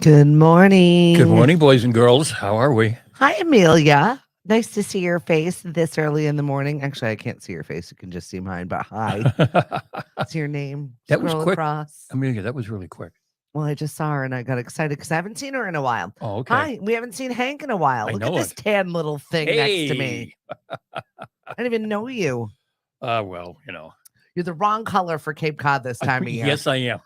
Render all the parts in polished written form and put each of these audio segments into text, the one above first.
Good morning. Good morning, boys and girls. How are we? Hi, Amelia. Nice to see your face this early in the morning. Actually, I can't see your face. You can just see mine, but hi. What's your name? That was Scroll quick. across. Amelia, that was really quick. Well, I just saw her and I got excited because I haven't seen her in a while. Oh, okay. Hi, we haven't seen Hank in a while. I Look at know this it. tan little thing next to me. I don't even know you. Well, You're the wrong color for Cape Cod this time of year. Yes, I am.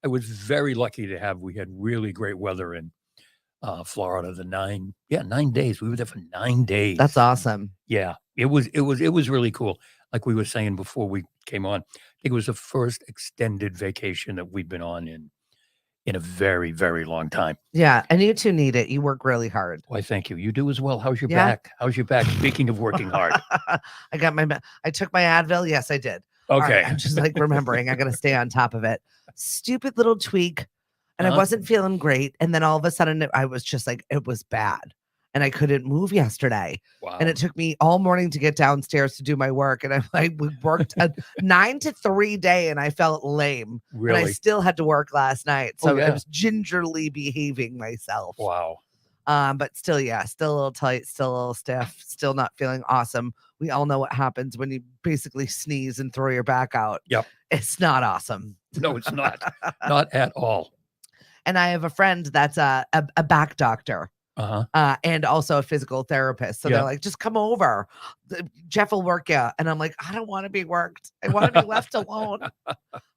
I was very lucky we had really great weather in Florida. 9 days. We were there for 9 days. That's awesome. Yeah, it was really cool. Like we were saying before we came on, I think it was the first extended vacation that we've been on in a very, very long time. Yeah, and you two need it. You work really hard. Why, thank you. You do as well. How's your back? How's your back? Speaking of working hard. I took my Advil. Yes, I did. Okay. All right, I'm just like remembering. I got to stay on top of it. Stupid little tweak. And I wasn't feeling great. And then all of a sudden, I was just like, it was bad. And I couldn't move yesterday. Wow. And it took me all morning to get downstairs to do my work. And we worked a 9 to 3 day and I felt lame. Really? And I still had to work last night. So yeah. I was gingerly behaving myself. Wow. But still, still a little tight, still a little stiff, still not feeling awesome. We all know what happens when you basically sneeze and throw your back out. Yep. It's not awesome. No, it's not. Not at all. And I have a friend that's a back doctor. And also a physical therapist. So they're like, just come over. Jeff will work you. And I'm like, I don't want to be worked. I want to be left alone. I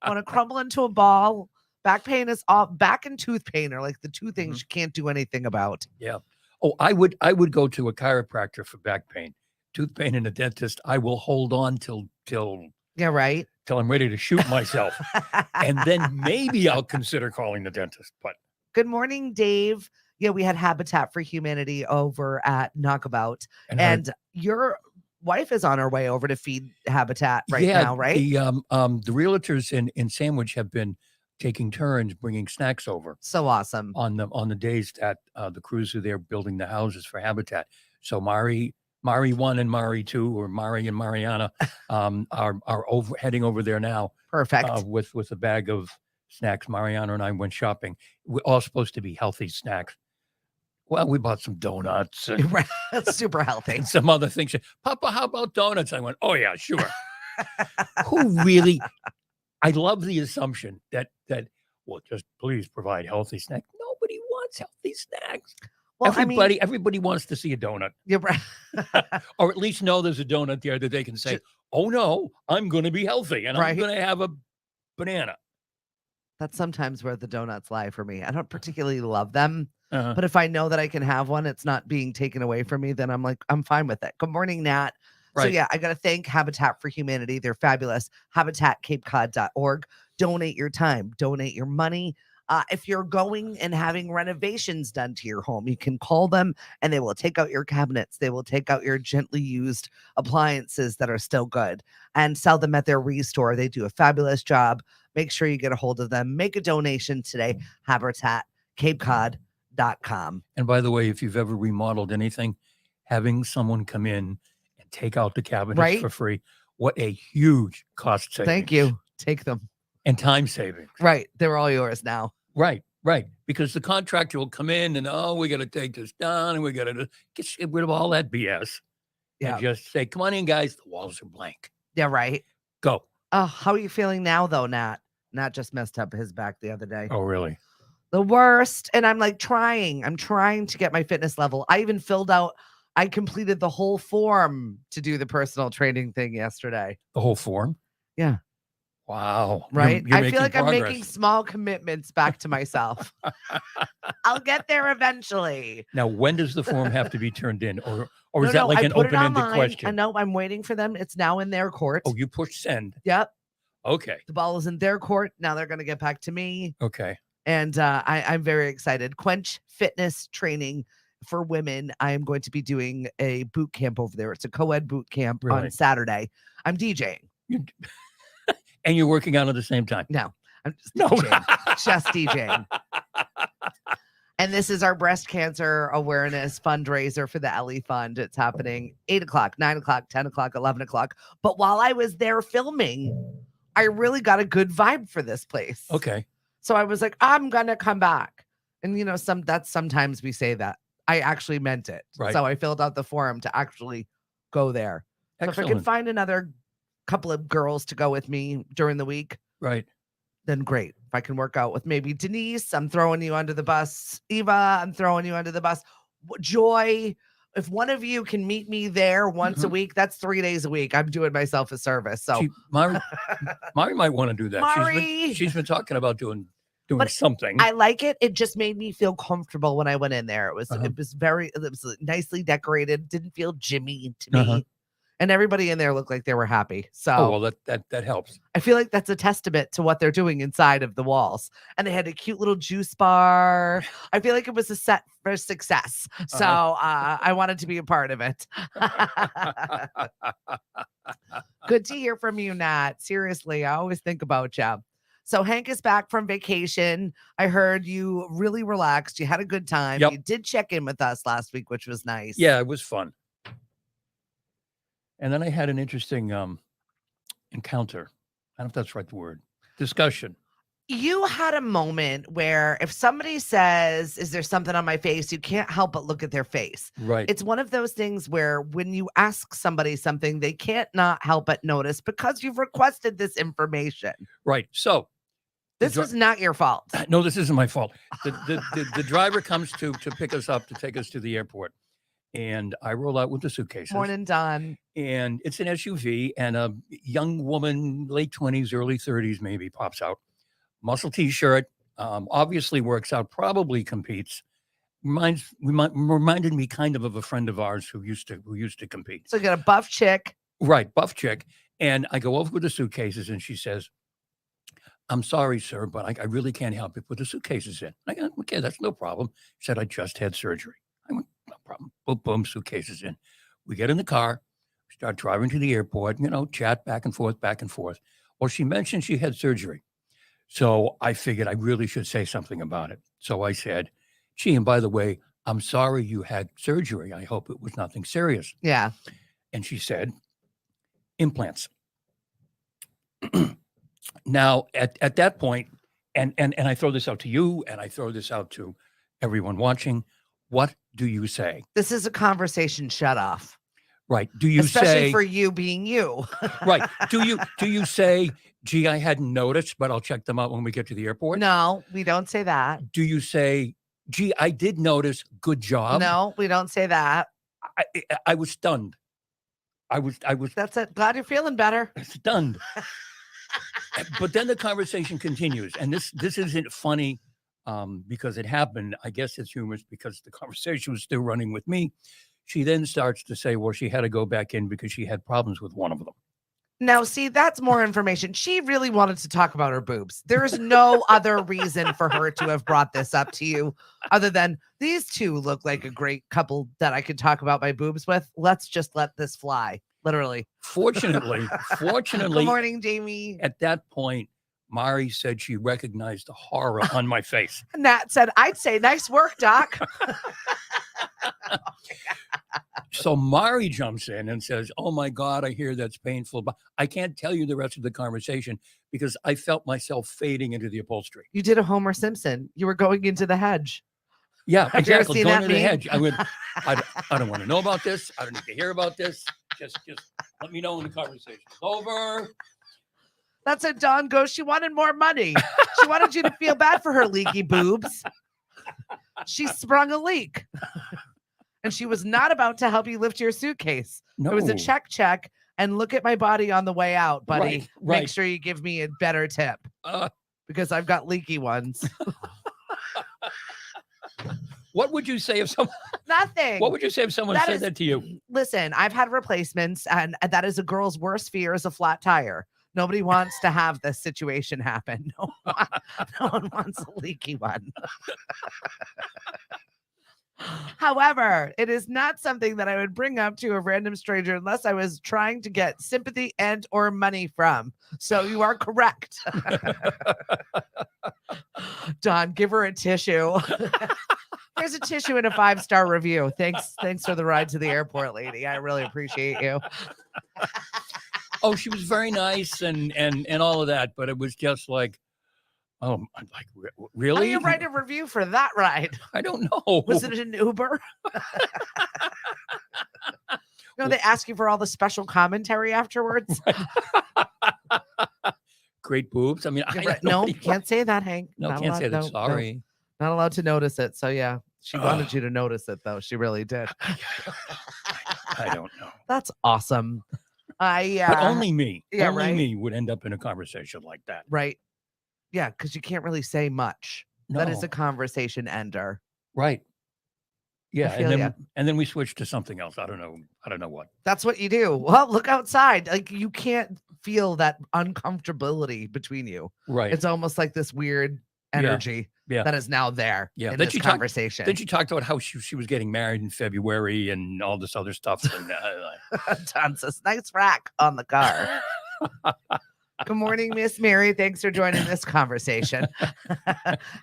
want to crumble into a ball. Back pain is all back and tooth pain are like the two things you can't do anything about. Yeah. Oh, I would go to a chiropractor for back pain. Tooth pain and a dentist, I will hold on till yeah, right. Till I'm ready to shoot myself. And then maybe I'll consider calling the dentist. But good morning, Dave. Yeah, we had Habitat for Humanity over at Knockabout. And your wife is on her way over to feed Habitat now, right? The realtors in Sandwich have been taking turns bringing snacks over. So awesome. On the days that the crews are there building the houses for Habitat. So Mari 1 and Mari 2, or Mari and Mariana, are heading over there now. Perfect. With a bag of snacks. Mariana and I went shopping. We're all supposed to be healthy snacks. Well, we bought some donuts. That's super healthy. And some other things. Papa, how about donuts? I went, oh yeah, sure. Who really? I love the assumption that well, just please provide healthy snacks. Nobody wants healthy snacks. Well, everybody wants to see a donut. You're right. Or at least know there's a donut there that they can say, oh no, I'm going to be healthy and I'm going to have a banana. That's sometimes where the donuts lie for me. I don't particularly love them, but if I know that I can have one, it's not being taken away from me, then I'm like, I'm fine with it. Good morning, Nat. Right. So yeah, I got to thank Habitat for Humanity. They're fabulous. HabitatCapeCod.org. Donate your time, donate your money. If you're going and having renovations done to your home, you can call them and they will take out your cabinets. They will take out your gently used appliances that are still good and sell them at their restore. They do a fabulous job. Make sure you get a hold of them. Make a donation today. HabitatCapeCod.com. And by the way, if you've ever remodeled anything, having someone come in and take out the cabinets for free, what a huge cost savings. Thank you. Take them. And time savings. Right. They're all yours now. Right. Because the contractor will come in and, we got to take this down and we got to get rid of all that BS. Yeah. And just say, come on in, guys. The walls are blank. Yeah, right. Go. Oh, how are you feeling now, though, Nat? Nat just messed up his back the other day. Oh, really? The worst. And I'm like trying. I'm trying to get my fitness level. I completed the whole form to do the personal training thing yesterday. The whole form? Yeah. Wow. Right. I feel like I'm making small commitments back to myself. I'll get there eventually. Now, when does the form have to be turned in? Or is that like an open-ended question? I know. I'm waiting for them. It's now in their court. Oh, you push send. Yep. Okay. The ball is in their court. Now they're going to get back to me. Okay. And I'm very excited. Quench Fitness Training for women. I am going to be doing a boot camp over there. It's a co-ed boot camp on Saturday. I'm DJing. And you're working out at the same time? No, I'm just DJing. Just DJing. And this is our breast cancer awareness fundraiser for the Ellie Fund. It's happening 8 o'clock, 9 o'clock, 10 o'clock, 11 o'clock. But while I was there filming, I really got a good vibe for this place. Okay. So I was like, I'm gonna come back. And sometimes we say that. I actually meant it. Right. So I filled out the form to actually go there. So if I can find another couple of girls to go with me during the week, right, then great. If I can work out with maybe Denise, I'm throwing you under the bus. Eva, I'm throwing you under the bus. Joy, if one of you can meet me there once a week, that's 3 days a week. I'm doing myself a service. So Mari might want to do that. Mari, she's been talking about doing something. I like it. It just made me feel comfortable when I went in there. It was nicely decorated. Didn't feel Jimmy to me. And everybody in there looked like they were happy. So that helps. I feel like that's a testament to what they're doing inside of the walls. And they had a cute little juice bar. I feel like it was a set for success. So I wanted to be a part of it. Good to hear from you, Nat. Seriously, I always think about you. So Hank is back from vacation. I heard you really relaxed. You had a good time. Yep. You did check in with us last week, which was nice. Yeah, it was fun. And then I had an interesting encounter. I don't know if that's the right word. Discussion. You had a moment where if somebody says, is there something on my face? You can't help but look at their face. Right. It's one of those things where when you ask somebody something, they can't not help but notice because you've requested this information. Right. So this was not your fault. No, this isn't my fault. The driver comes to pick us up, to take us to the airport. And I roll out with the suitcases. Morning, Don. And it's an SUV, and a young woman, late 20s, early 30s maybe, pops out. Muscle T-shirt, obviously works out, probably competes. Reminded me kind of a friend of ours who used to compete. So you got a buff chick. Right, buff chick. And I go over with the suitcases, and she says, I'm sorry, sir, but I really can't help you put the suitcases in. I go, okay, that's no problem. She said, I just had surgery. I went, no problem. Boom, boom, suitcases in. We get in the car, start driving to the airport, chat back and forth. Well, she mentioned she had surgery. So I figured I really should say something about it. So I said, gee, and by the way, I'm sorry you had surgery. I hope it was nothing serious. Yeah. And she said, implants. Now, at that point, and I throw this out to you, and I throw this out to everyone watching, what do you say? This is a conversation shut off. Right. Do you especially for you being you? Right. Do you say, gee, I hadn't noticed, but I'll check them out when we get to the airport? No, we don't say that. Do you say, gee, I did notice, good job? No, we don't say that. I was stunned. I was. That's it. Glad you're feeling better. Stunned. But then the conversation continues, and this isn't funny. Because it happened, I guess it's humorous because the conversation was still running with me. She then starts to say, well, she had to go back in because she had problems with one of them. Now, see, that's more information. She really wanted to talk about her boobs. There is no other reason for her to have brought this up to you other than these two look like a great couple that I could talk about my boobs with. Let's just let this fly, literally. Fortunately. Good morning, Jamie. At that point, Mari said she recognized the horror on my face. Nat said, I'd say, nice work, Doc. So Mari jumps in and says, oh my God, I hear that's painful. But I can't tell you the rest of the conversation because I felt myself fading into the upholstery. You did a Homer Simpson. You were going into the hedge. Yeah, exactly. Going into the hedge. I went, I don't want to know about this. I don't need to hear about this. Just let me know when the conversation's over. That's it. Dawn goes, she wanted more money. She wanted you to feel bad for her leaky boobs. She sprung a leak. And she was not about to help you lift your suitcase. No. It was a check, and look at my body on the way out, buddy. Right. Make sure you give me a better tip because I've got leaky ones. What would you say if someone... Nothing. What would you say if someone said that to you? Listen, I've had replacements, and that is a girl's worst fear is a flat tire. Nobody wants to have this situation happen. No one wants a leaky one. However, it is not something that I would bring up to a random stranger unless I was trying to get sympathy and or money from. So you are correct. Dawn, give her a tissue. Here's a tissue and a 5-star review. Thanks for the ride to the airport, lady. I really appreciate you. Oh, she was very nice and all of that, but it was just like, Oh, I'm like, How do really? you write a review for that ride? I don't know. Was it an Uber? They ask you for all the special commentary afterwards. Great boobs. I mean, No, can't say that, Hank. No, can't say that. Sorry. No, not allowed to notice it. So yeah, she wanted you to notice it, though. She really did. I don't know. That's awesome. But only me. Yeah, only me would end up in a conversation like that. Right. Yeah, because you can't really say much. No. That is a conversation ender. Right. Yeah, and then we switched to something else. I don't know what. That's what you do. Well, look outside. Like, you can't feel that uncomfortability between you. Right. It's almost like this weird energy that is now there in this conversation. Then she talked about how she was getting married in February and all this other stuff. And, tons of nice rack on the car. Good morning, Miss Mary. Thanks for joining this conversation.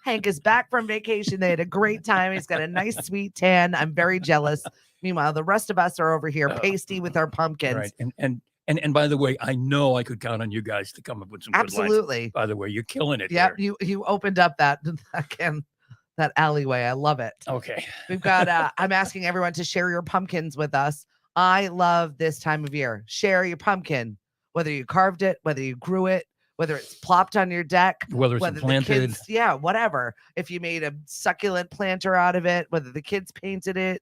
Hank is back from vacation. They had a great time. He's got a nice sweet tan. I'm very jealous. Meanwhile, the rest of us are over here pasty with our pumpkins. Right. And by the way, I know I could count on you guys to come up with some absolutely good lines. By the way, you're killing it. Yeah, you opened up that alleyway. I love it. Okay. We've got I'm asking everyone to share your pumpkins with us. I love this time of year. Share your pumpkin. Whether you carved it, whether you grew it, whether it's plopped on your deck, whether it's planted, whatever. If you made a succulent planter out of it, whether the kids painted it,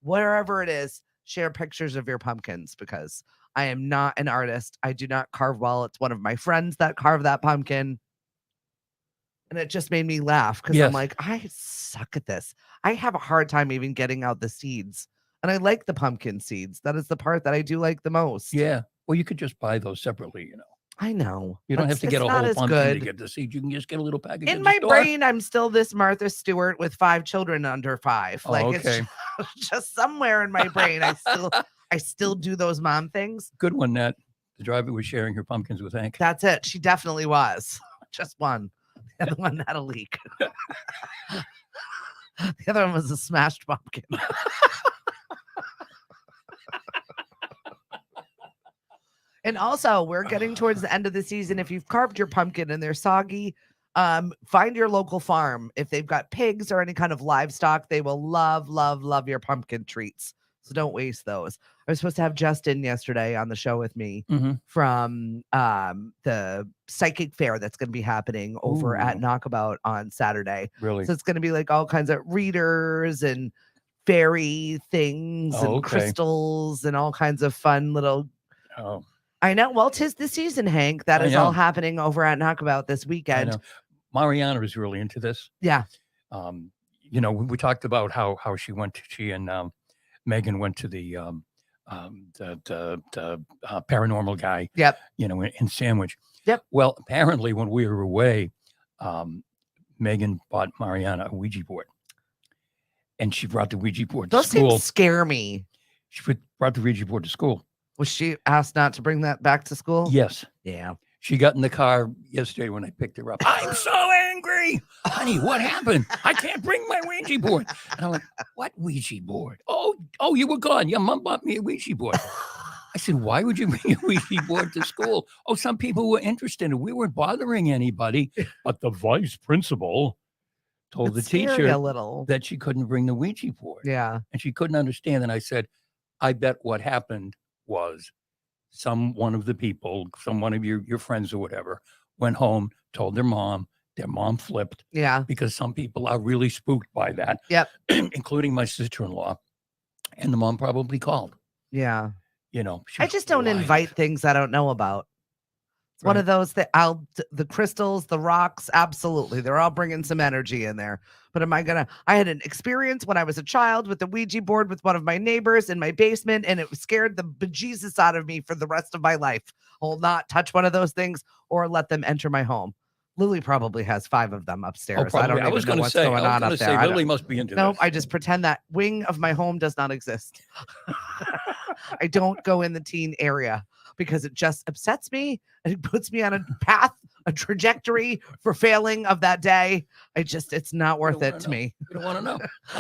wherever it is, share pictures of your pumpkins, because I am not an artist. I do not carve well. It's one of my friends that carved that pumpkin. And it just made me laugh because I'm like, I suck at this. I have a hard time even getting out the seeds. And I like the pumpkin seeds. That is the part that I do like the most. Yeah. Well, you could just buy those separately, I know. You don't have to get a whole pumpkin to get the seed. You can just get a little package. In my brain, I'm still this Martha Stewart with 5 children under 5. Like, it's just somewhere in my brain. I still do those mom things. Good one, Nat. The driver was sharing her pumpkins with Hank. That's it. She definitely was. Just one. The other one had a leak. The other one was a smashed pumpkin. And also, we're getting towards the end of the season. If you've carved your pumpkin and they're soggy, find your local farm. If they've got pigs or any kind of livestock, they will love, love, love your pumpkin treats. So don't waste those. I was supposed to have Justin yesterday on the show with me from the psychic fair that's going to be happening over at Knockabout on Saturday. Really? So it's going to be like all kinds of readers and fairy things and crystals and all kinds of fun little... I know. Well, 'tis the season, Hank. That is all happening over at Knockabout this weekend. Mariana is really into this. Yeah. We talked about how she and Megan went to the paranormal guy. Yep. In Sandwich. Yep. Well, apparently when we were away, Megan bought Mariana a Ouija board, and she brought the Ouija board to school. Those things scare me. She brought the Ouija board to school. Was she asked not to bring that back to school? Yes. Yeah. She got in the car yesterday when I picked her up. I'm so angry. Honey, what happened? I can't bring my Ouija board. And I'm like, what Ouija board? Oh, you were gone. Your mom bought me a Ouija board. I said, why would you bring a Ouija board to school? Oh, some people were interested. We weren't bothering anybody. But the vice principal told the teacher that she couldn't bring the Ouija board. Yeah. And she couldn't understand. And I said, I bet what happened was one of the people, one of your friends or whatever, went home, told their mom flipped. Yeah. Because some people are really spooked by that. Yep. Including my sister-in-law. And the mom probably called. Yeah. I just don't invite things I don't know about. It's one of those that the crystals, the rocks, absolutely. They're all bringing some energy in there. But I had an experience when I was a child with the Ouija board with one of my neighbors in my basement, and it scared the bejesus out of me for the rest of my life. I will not touch one of those things or let them enter my home. Lily probably has 5 of them upstairs. I don't even know what's going on up there. Lily must be into this. No, I just pretend that wing of my home does not exist. I don't go in the teen area because it just upsets me and it puts me on a path, a trajectory for failing of that day. It's not worth it to me. You don't want to know.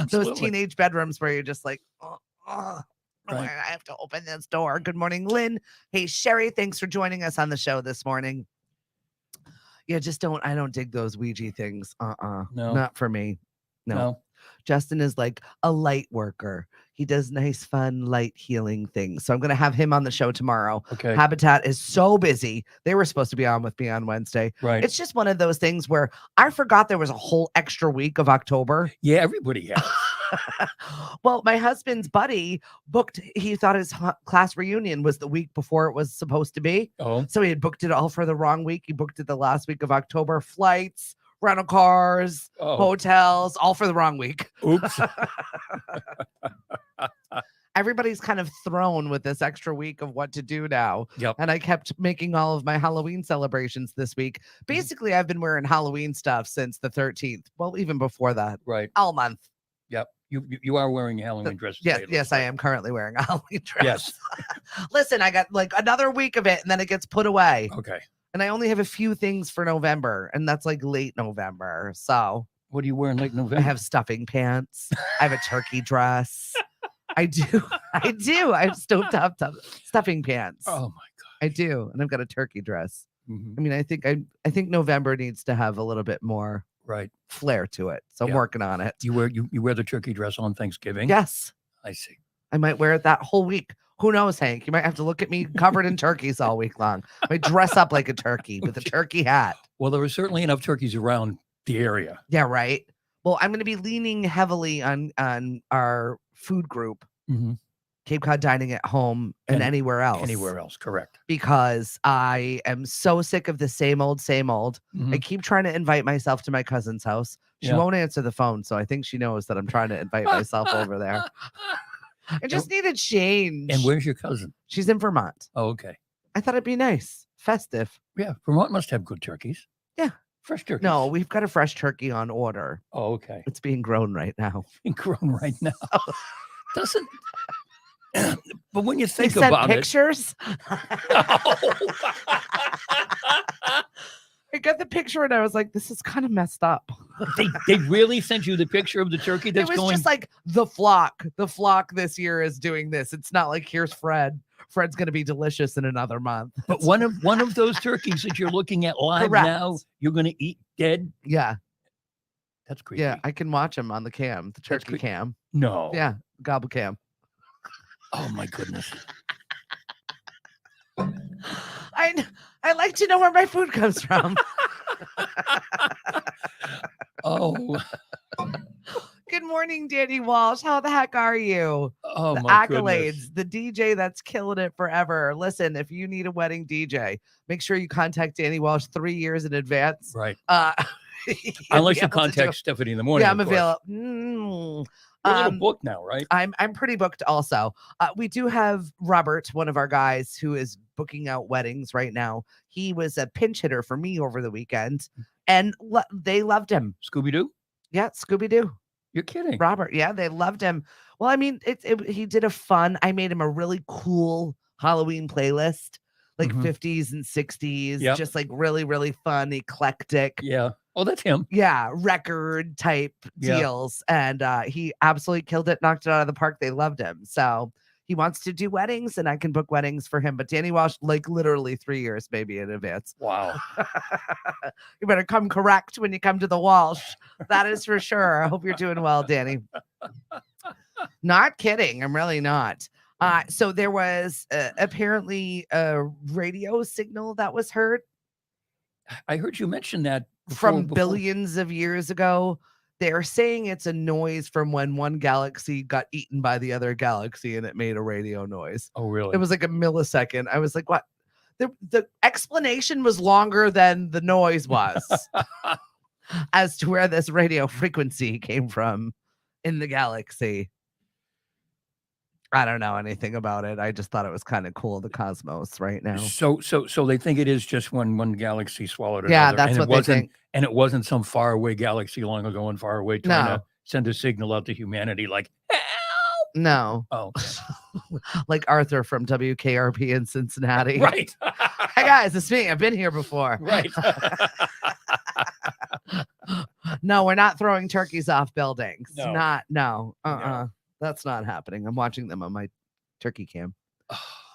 Those teenage bedrooms where you're just like, I have to open this door. Good morning, Lynn. Hey, Sherry, thanks for joining us on the show this morning. Yeah, I don't dig those Ouija things. No. Not for me. No. Justin is like a light worker. He does nice, fun, light healing things. So I'm going to have him on the show tomorrow. Okay. Habitat is so busy. They were supposed to be on with me on Wednesday. Right. It's just one of those things where I forgot there was a whole extra week of October. Yeah, everybody has. Well, my husband's buddy booked, he thought his class reunion was the week before it was supposed to be. Oh. So he had booked it all for the wrong week. He booked it the last week of October. Flights, rental cars, hotels, all for the wrong week. Oops. Everybody's kind of thrown with this extra week of what to do now. Yep. And I kept making all of my Halloween celebrations this week. Basically, I've been wearing Halloween stuff since the 13th. Well, even before that. Right. All month. Yep. You are wearing Halloween dresses. Yes, I am currently wearing a Halloween dress. Yes. Listen, I got like another week of it and then it gets put away. Okay. And I only have a few things for November, and that's like late November. So what are you wearing late November? I have stuffing pants. I have a turkey dress. I do. I have stovetop stuffing pants. Oh my God. I do. And I've got a turkey dress. I mean, I think November needs to have a little bit more flair to it. So I'm working on it. You wear the turkey dress on Thanksgiving? Yes. I see. I might wear it that whole week. Who knows, Hank? You might have to look at me covered in turkeys all week long. I might dress up like a turkey with a turkey hat. Well, there are certainly enough turkeys around the area. Yeah, right. Well, I'm going to be leaning heavily on our food group, Cape Cod Dining at Home and anywhere else. Anywhere else, correct. Because I am so sick of the same old, same old. I keep trying to invite myself to my cousin's house. She won't answer the phone, so I think she knows that I'm trying to invite myself over there. I just need a change. And where's your cousin? She's in Vermont. Oh, okay. I thought it'd be nice. Festive. Yeah, Vermont must have good turkeys. Yeah. Fresh turkeys. No, we've got a fresh turkey on order. Oh, okay. It's being grown right now. Being grown right now. Doesn't... But when you think they sent about pictures? I got the picture and I was like, this is kind of messed up. They really sent you the picture of the turkey that's going? It was just like the flock. The flock this year is doing this. It's not like here's Fred. Fred's going to be delicious in another month. But one of those turkeys that you're looking at live now, you're going to eat dead? Yeah. That's creepy. Yeah, I can watch him on the cam, the turkey cam. No. Yeah, gobble cam. Oh my goodness. I like to know where my food comes from. Oh. Good morning, Danny Walsh. How the heck are you? Oh, the my accolades, goodness. The DJ that's killing it forever. Listen, if you need a wedding DJ, make sure you contact Danny Walsh 3 years in advance. Right. Unless you contact Stephanie in the morning. Yeah, I'm available. You're a little booked now, right? I'm pretty booked also. We do have Robert, one of our guys, who is booking out weddings right now. He was a pinch hitter for me over the weekend, and they loved him. Scooby-Doo? Yeah, Scooby-Doo. You're kidding. Robert, yeah, they loved him. Well, I mean, he did I made him a really cool Halloween playlist, like 50s and 60s, just like really, really fun, eclectic. Yeah. Oh, that's him. Yeah, record type deals. And he absolutely killed it, knocked it out of the park. They loved him. So he wants to do weddings, and I can book weddings for him. But Danny Walsh, like literally 3 years maybe in advance. Wow. You better come correct when you come to the Walsh. That is for sure. I hope you're doing well, Danny. Not kidding. I'm really not. So there was apparently a radio signal that was heard. I heard you mention that from billions of years ago. They're saying it's a noise from when one galaxy got eaten by the other galaxy and it made a radio noise. Oh, really? It was like a millisecond. I was like, what? The explanation was longer than the noise was as to where this radio frequency came from in the galaxy. I don't know anything about it. I just thought it was kind of cool, the cosmos right now. So they think it is just one galaxy swallowed another. Yeah, that's what they think. And it wasn't some faraway galaxy long ago and far away trying to send a signal out to humanity like, help! No. Oh. Like Arthur from WKRP in Cincinnati. Right. Hey, guys, it's me. I've been here before. Right. No, we're not throwing turkeys off buildings. No. No. That's not happening. I'm watching them on my turkey cam.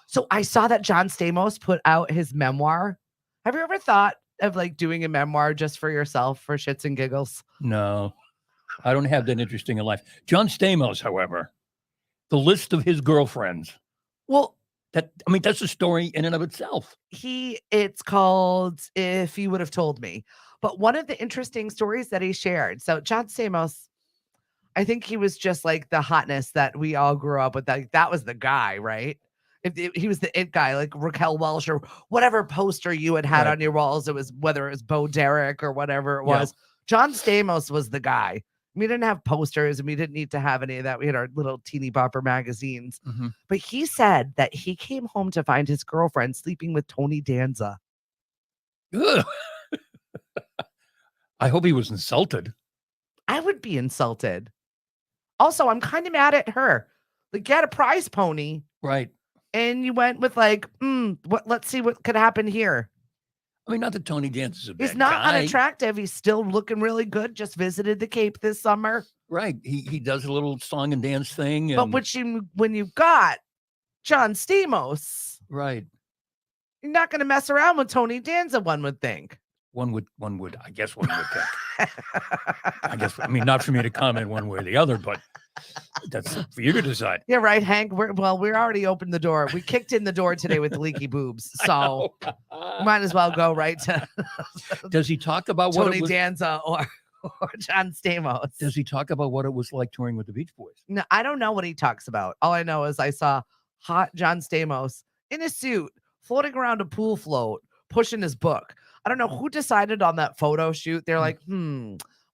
So I saw that John Stamos put out his memoir. Have you ever thought of like doing a memoir just for yourself for shits and giggles? No, I don't have that interesting in life. John Stamos, however, the list of his girlfriends. Well, that's a story in and of itself. It's called If You Would Have Told Me. But one of the interesting stories that he shared. So John Stamos, I think he was just like the hotness that we all grew up with. That was the guy, right? He was the it guy, like Raquel Welch or whatever poster you had Right. on your walls. It was whether it was Bo Derek or whatever it was. John Stamos was the guy. We didn't have posters and we didn't need to have any of that. We had our little teeny bopper magazines. But he said that he came home to find his girlfriend sleeping with Tony Danza. Ugh. I hope he was insulted. I would be insulted. Also, I'm kind of mad at her. Like, get a prize pony. Right. And you went with like, let's see what could happen here. I mean, not that Tony Danza's a bad He's not guy. unattractive. He's still looking really good. Just visited the Cape this summer. Right. He does a little song and dance thing. But when you got John Stamos, right, you're not going to mess around with Tony Danza, one would think. One would, I guess one would think. Not for me to comment one way or the other, but that's for you to decide. Yeah, right, Hank. We already opened the door. We kicked in the door today with leaky boobs. So might as well go right to Does he talk about Tony Danza or John Stamos? Does he talk about what it was like touring with the Beach Boys? No, I don't know what he talks about. All I know is I saw hot John Stamos in a suit floating around a pool float, pushing his book. I don't know who decided on that photo shoot. They're like,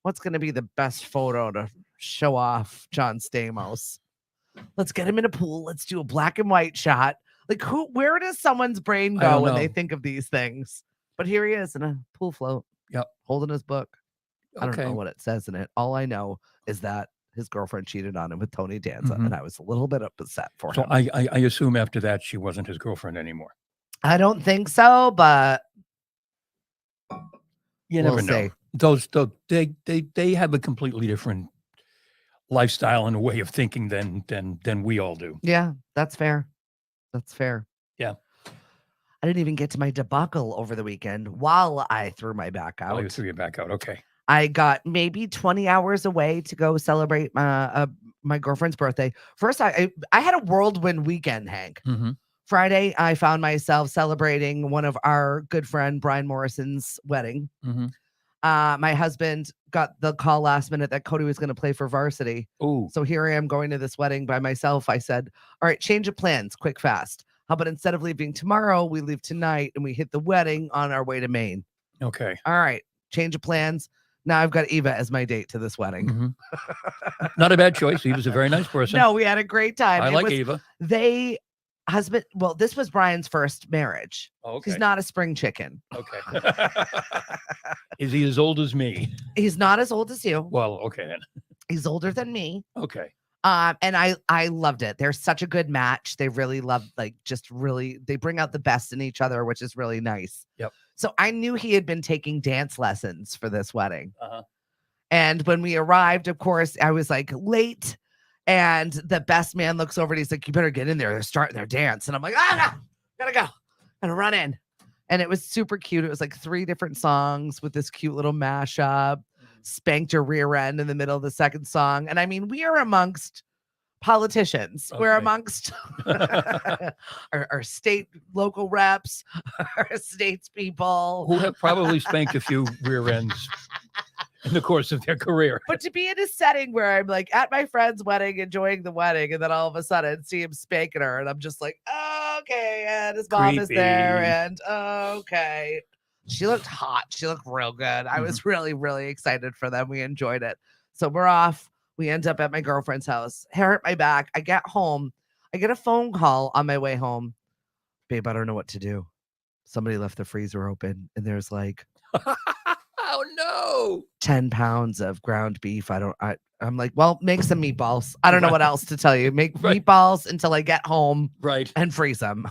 what's going to be the best photo to show off John Stamos? Let's get him in a pool. Let's do a black and white shot. Like, where does someone's brain go when they think of these things? But here he is in a pool float. Yep. Holding his book. I don't know what it says in it. All I know is that his girlfriend cheated on him with Tony Danza, and I was a little bit upset for him. So I assume after that she wasn't his girlfriend anymore. I don't think so, but you never know. They have a completely different lifestyle and a way of thinking than we all do. Yeah, that's fair. That's fair. Yeah. I didn't even get to my debacle over the weekend while I threw my back out. Oh, you threw your back out. Okay. I got maybe 20 hours away to go celebrate my girlfriend's birthday. First, I had a whirlwind weekend, Hank. Friday, I found myself celebrating one of our good friend Brian Morrison's wedding. My husband got the call last minute that Cody was going to play for varsity. Oh, so here I am going to this wedding by myself. I said, all right, change of plans, quick, fast. How about instead of leaving tomorrow, we leave tonight and we hit the wedding on our way to Maine. Okay. All right, change of plans. Now I've got Eva as my date to this wedding. Not a bad choice. Eva's a very nice person. No, we had a great time. I like Eva. This was Brian's first marriage. Okay. He's not a spring chicken. Okay. Is he as old as me? He's not as old as you. Well, okay then. He's older than me. Okay. And I loved it. They're such a good match. They really love, they bring out the best in each other, which is really nice. Yep. So I knew he had been taking dance lessons for this wedding. And when we arrived, of course, I was like late. And the best man looks over and he's like, you better get in there. They're starting their dance. And I'm like, gotta go. Gotta run in. And it was super cute. It was like 3 different songs with this cute little mashup. Spanked your rear end in the middle of the second song. And I mean, we are amongst politicians. Okay. We're amongst our state, local reps, our statespeople. Who have probably spanked a few rear ends in the course of their career. But to be in a setting where I'm like at my friend's wedding, enjoying the wedding, and then all of a sudden see him spanking her, and I'm just like, okay, and his mom is there, and okay. She looked hot. She looked real good. I was really, really excited for them. We enjoyed it. So we're off. We end up at my girlfriend's house. Hair at my back. I get home. I get a phone call on my way home. Babe, I don't know what to do. Somebody left the freezer open, and there's like, oh no, 10 pounds of ground beef. I'm like, well, make some meatballs. I don't know what else to tell you. Make meatballs until I get home, and freeze them.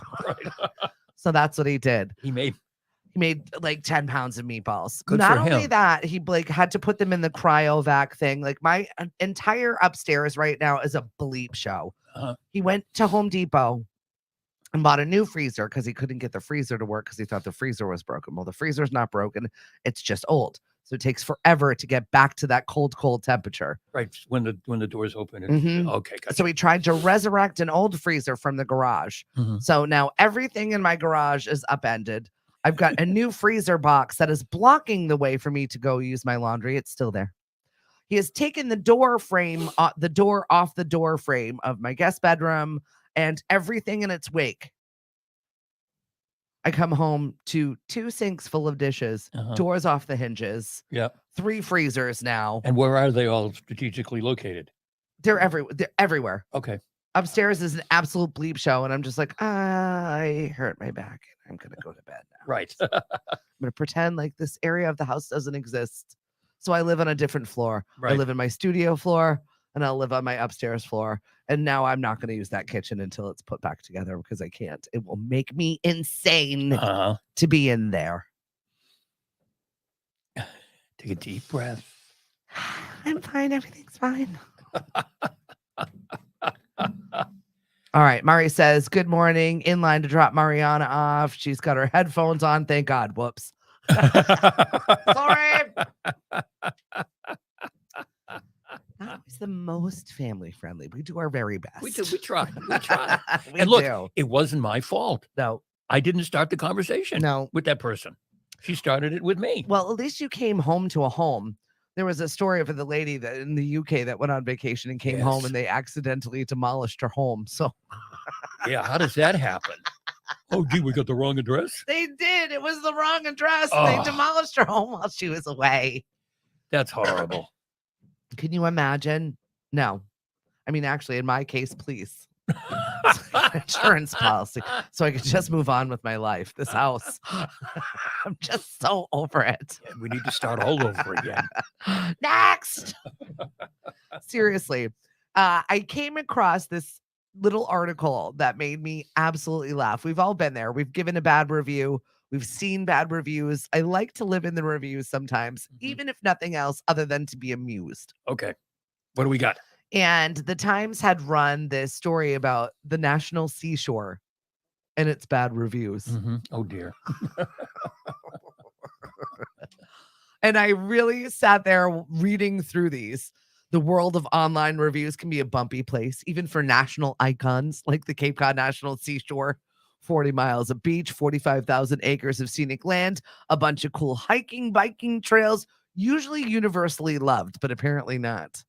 So that's what he did. He made like 10 pounds of meatballs. Good Not for him. only that, he had to put them in the cryovac thing. Like my entire upstairs right now is a bleep show. He went to Home Depot and bought a new freezer because he couldn't get the freezer to work because he thought the freezer was broken. Well, the freezer's not broken. It's just old. So it takes forever to get back to that cold temperature. Right. When the doors open. Okay. Gotcha. So he tried to resurrect an old freezer from the garage. So now everything in my garage is upended. I've got a new freezer box that is blocking the way for me to go use my laundry. It's still there. He has taken the door frame, the door off the door frame of my guest bedroom and everything in its wake. I come home to 2 sinks full of dishes, doors off the hinges. Yeah. 3 freezers now. And where are they all strategically located? They're everywhere. Okay. Upstairs is an absolute bleep show, and I'm just like, I hurt my back. I'm going to go to bed now. Right. I'm going to pretend like this area of the house doesn't exist. So I live on a different floor. Right. I live in my studio floor, and I'll live on my upstairs floor. And now I'm not going to use that kitchen until it's put back together because I can't. It will make me insane to be in there. Take a deep breath. I'm fine. Everything's fine. All right. Mari says, good morning. In line to drop Mariana off. She's got her headphones on. Thank God. Whoops. Sorry. Not always the most family friendly. We do our very best. We try. We try. We and look, do. It wasn't my fault. No. I didn't start the conversation with that person. She started it with me. Well, at least you came home to a home. There was a story of the lady that in the UK that went on vacation and came home and they accidentally demolished her home. So yeah, how does that happen? Oh, gee, we got the wrong address? They did. It was the wrong address. They demolished her home while she was away. That's horrible. Can you imagine? No. I mean, actually, in my case, please. Insurance policy. So I could just move on with my life. This house. I'm just so over it. Yeah, we need to start all over again. Next. Seriously. I came across this little article that made me absolutely laugh. We've all been there. We've given a bad review. We've seen bad reviews. I like to live in the reviews sometimes, even if nothing else other than to be amused. Okay. What do we got? And the Times had run this story about the National Seashore and its bad reviews. Oh, dear. And I really sat there reading through these. The world of online reviews can be a bumpy place, even for national icons like the Cape Cod National Seashore. 40 miles of beach, 45,000 acres of scenic land, a bunch of cool hiking, biking trails, usually universally loved, but apparently not.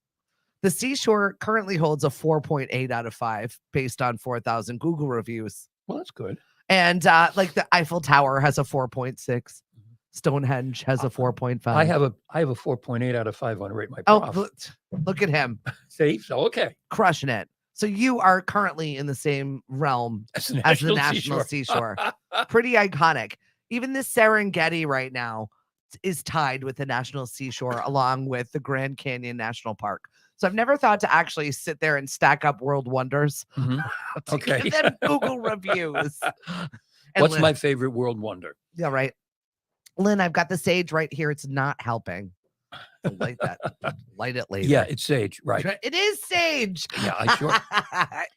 The Seashore currently holds a 4.8 out of 5 based on 4,000 Google reviews. Well, that's good. And like the Eiffel Tower has a 4.6. Stonehenge has a 4.5. I have a 4.8 out of 5 on Rate My Prof. Oh, look at him. See? So, okay. Crushing it. So you are currently in the same realm as the National Seashore. Pretty iconic. Even the Serengeti right now is tied with the National Seashore along with the Grand Canyon National Park. So I've never thought to actually sit there and stack up world wonders. Okay. Give them Google reviews. What's my favorite world wonder? Yeah, right. Lynn, I've got the sage right here. It's not helping. Light that. Light it later. Yeah, it's sage, right? It is sage. Yeah, sure.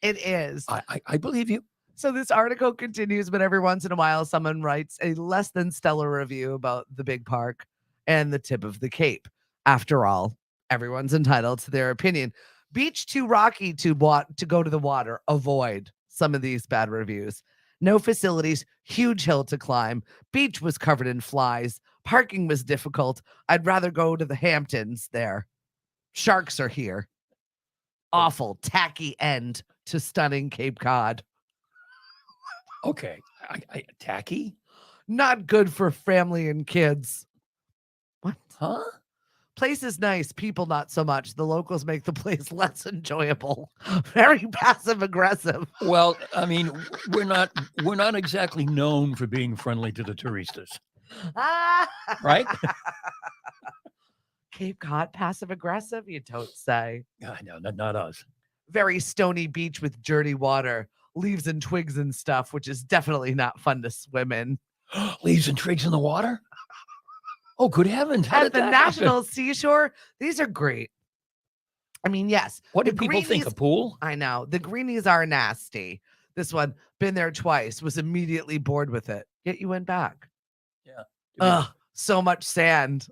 It is. I believe you. So this article continues, but every once in a while, someone writes a less than stellar review about the big park and the tip of the Cape. After all, everyone's entitled to their opinion. Beach too rocky to go to the water. Avoid some of these bad reviews. No facilities, huge hill to climb. Beach was covered in flies. Parking was difficult. I'd rather go to the Hamptons there. Sharks are here. Awful, tacky end to stunning Cape Cod. Okay. Tacky? Not good for family and kids. What? Huh? Place is nice. People not so much. The locals make the place less enjoyable. Very passive aggressive. Well, I mean, we're not exactly known for being friendly to the touristas. Right? Cape Cod passive aggressive, you don't say. No, not us. Very stony beach with dirty water, leaves and twigs and stuff, which is definitely not fun to swim in. Leaves and twigs in the water? Oh, good heavens. At the National Seashore, these are great. I mean, yes. What do people think? A pool? I know. The greenies are nasty. This one, been there twice, was immediately bored with it. Yet you went back. Yeah. Ugh, so much sand.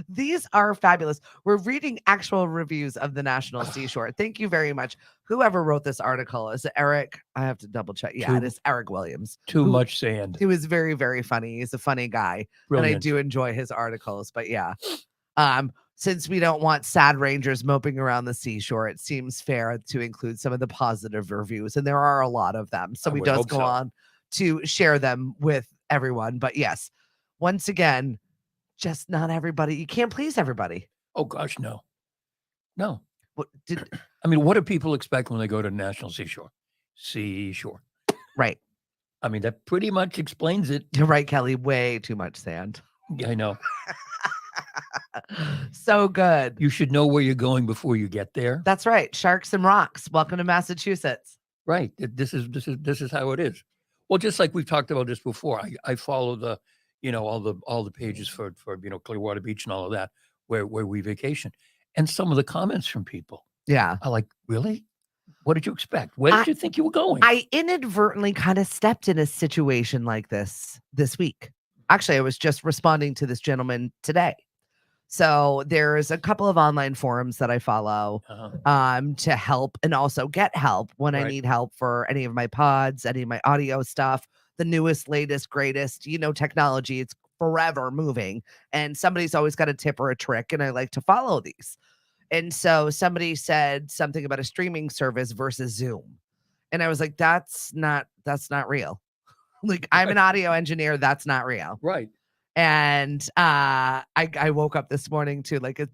These are fabulous. We're reading actual reviews of the National Seashore. Thank you very much. Whoever wrote this article, is it Eric? I have to double check. Yeah, it is Eric Williams. Too much sand. He was very, very funny. He's a funny guy. Brilliant. And I do enjoy his articles. But yeah, since we don't want sad rangers moping around the seashore, it seems fair to include some of the positive reviews. And there are a lot of them. So we just go on to share them with everyone. But yes, once again, just not everybody. You can't please everybody. Oh gosh, no. What do people expect when they go to National Seashore? Seashore. Right. I mean, that pretty much explains it. You're right, Kelly. Way too much sand. Yeah, I know. So good. You should know where you're going before you get there. That's right. Sharks and rocks. Welcome to Massachusetts. Right. This is how it is. Well, just like we've talked about this before, I follow the, all the pages for Clearwater Beach and all of that, where we vacation, and some of the comments from people. Yeah. are like, really? What did you expect? Where did you think you were going? I inadvertently kind of stepped in a situation like this week. Actually, I was just responding to this gentleman today. So there's a couple of online forums that I follow to help and also get help when I need help for any of my pods, any of my audio stuff, the newest, latest, greatest, technology. It's forever moving. And somebody's always got a tip or a trick. And I like to follow these. And so somebody said something about a streaming service versus Zoom. And I was like, that's not real. Like, I'm an audio engineer. That's not real. Right. And I woke up this morning to like a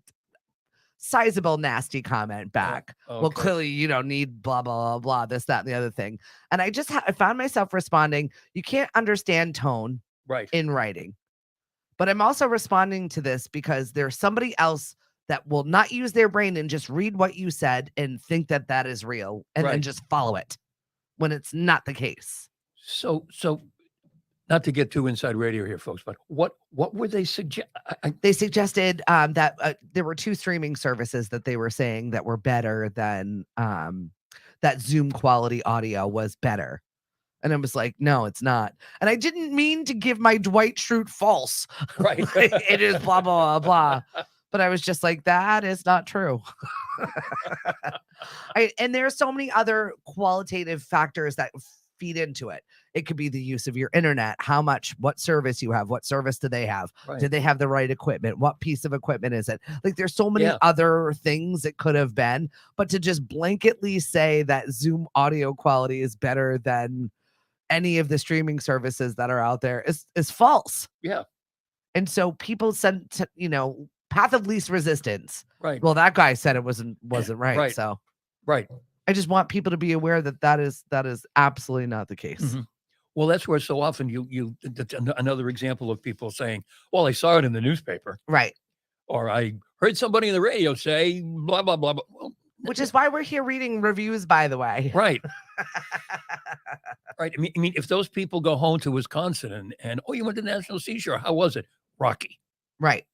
sizable nasty comment back. Okay. Well, clearly you don't need blah, blah, blah, blah, this, that, and the other thing. And I just I found myself responding, you can't understand tone in writing. But I'm also responding to this because there's somebody else that will not use their brain and just read what you said and think that that is real and then just follow it when it's not the case. So not to get too inside radio here, folks, but what were they suggest? They suggested that there were two streaming services that they were saying that were better than that Zoom quality audio was better. And I was like, no, it's not. And I didn't mean to give my Dwight Schrute false. Right. It is blah, blah, blah, blah. But I was just like, that is not true. And there are so many other qualitative factors that feed into it. It could be the use of your internet, what service you have, what service do they have? Right. Do they have the right equipment? What piece of equipment is it? Like, there's so many other things it could have been, but to just blanketly say that Zoom audio quality is better than any of the streaming services that are out there is false. Yeah. And so people sent to, path of least resistance. Right. Well, that guy said it wasn't right. Right. So right. I just want people to be aware that is absolutely not the case. Mm-hmm. Well, that's where so often you another example of people saying, well, I saw it in the newspaper. Right. Or I heard somebody in the radio say blah, blah, blah, blah. Well, which is why we're here reading reviews, by the way. Right. Right. I mean, if those people go home to Wisconsin and you went to National Seashore, how was it? Rocky. Right.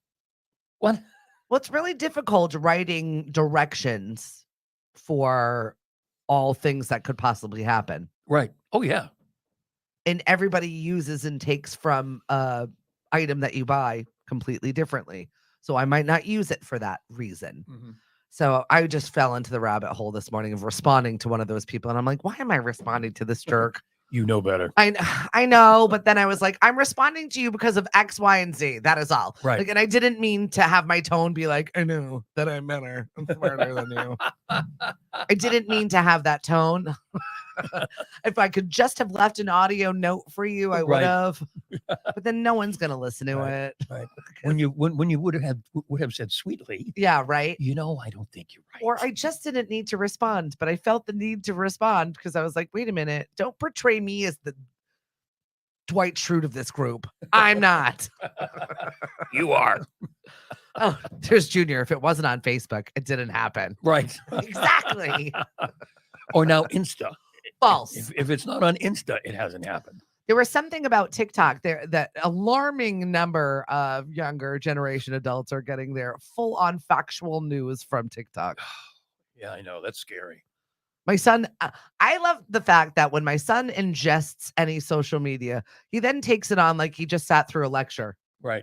What? Well, it's really difficult writing directions for all things that could possibly happen. Right. Oh, yeah. And everybody uses and takes from a item that you buy completely differently. So I might not use it for that reason. Mm-hmm. So I just fell into the rabbit hole this morning of responding to one of those people. And I'm like, why am I responding to this jerk? You know better. I know, but then I was like, I'm responding to you because of X, Y, and Z. That is all. Right. Like, and I didn't mean to have my tone be like, I know that I'm better. I'm smarter than you. I didn't mean to have that tone. If I could just have left an audio note for you, I would have. But then no one's gonna listen to it. Right. When you would have said sweetly. Yeah, right. I don't think you're right. Or I just didn't need to respond, but I felt the need to respond because I was like, wait a minute, don't portray me as the Dwight Schrute of this group. I'm not. You are. Oh, there's Junior. If it wasn't on Facebook, it didn't happen. Right. Exactly. Or now Insta. False. If it's not on Insta, it hasn't happened. There was something about TikTok there that alarming number of younger generation adults are getting their full-on factual news from TikTok. Yeah, I know. That's scary. My son, I love the fact that when my son ingests any social media, he then takes it on like he just sat through a lecture. Right.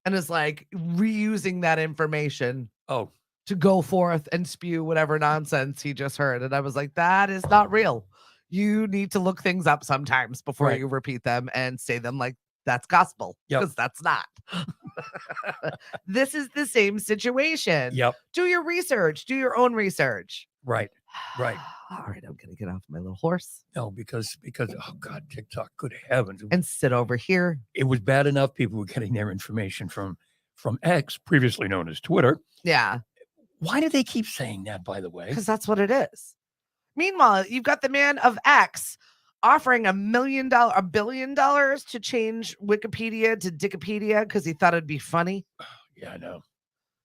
And is like reusing that information Oh, to go forth and spew whatever nonsense he just heard. And I was like, that is not real. You need to look things up sometimes before you repeat them and say them like that's gospel, because that's not. This is the same situation. Yep. Do your research. Do your own research. Right. Right. All right, I'm gonna get off my little horse. No, because oh God, TikTok, good heavens. And sit over here. It was bad enough people were getting their information from X, previously known as Twitter. Yeah. Why do they keep saying that, by the way? Because that's what it is. Meanwhile, you've got the man of X offering $1 billion to change Wikipedia to Dickopedia because he thought it'd be funny. Yeah, I know.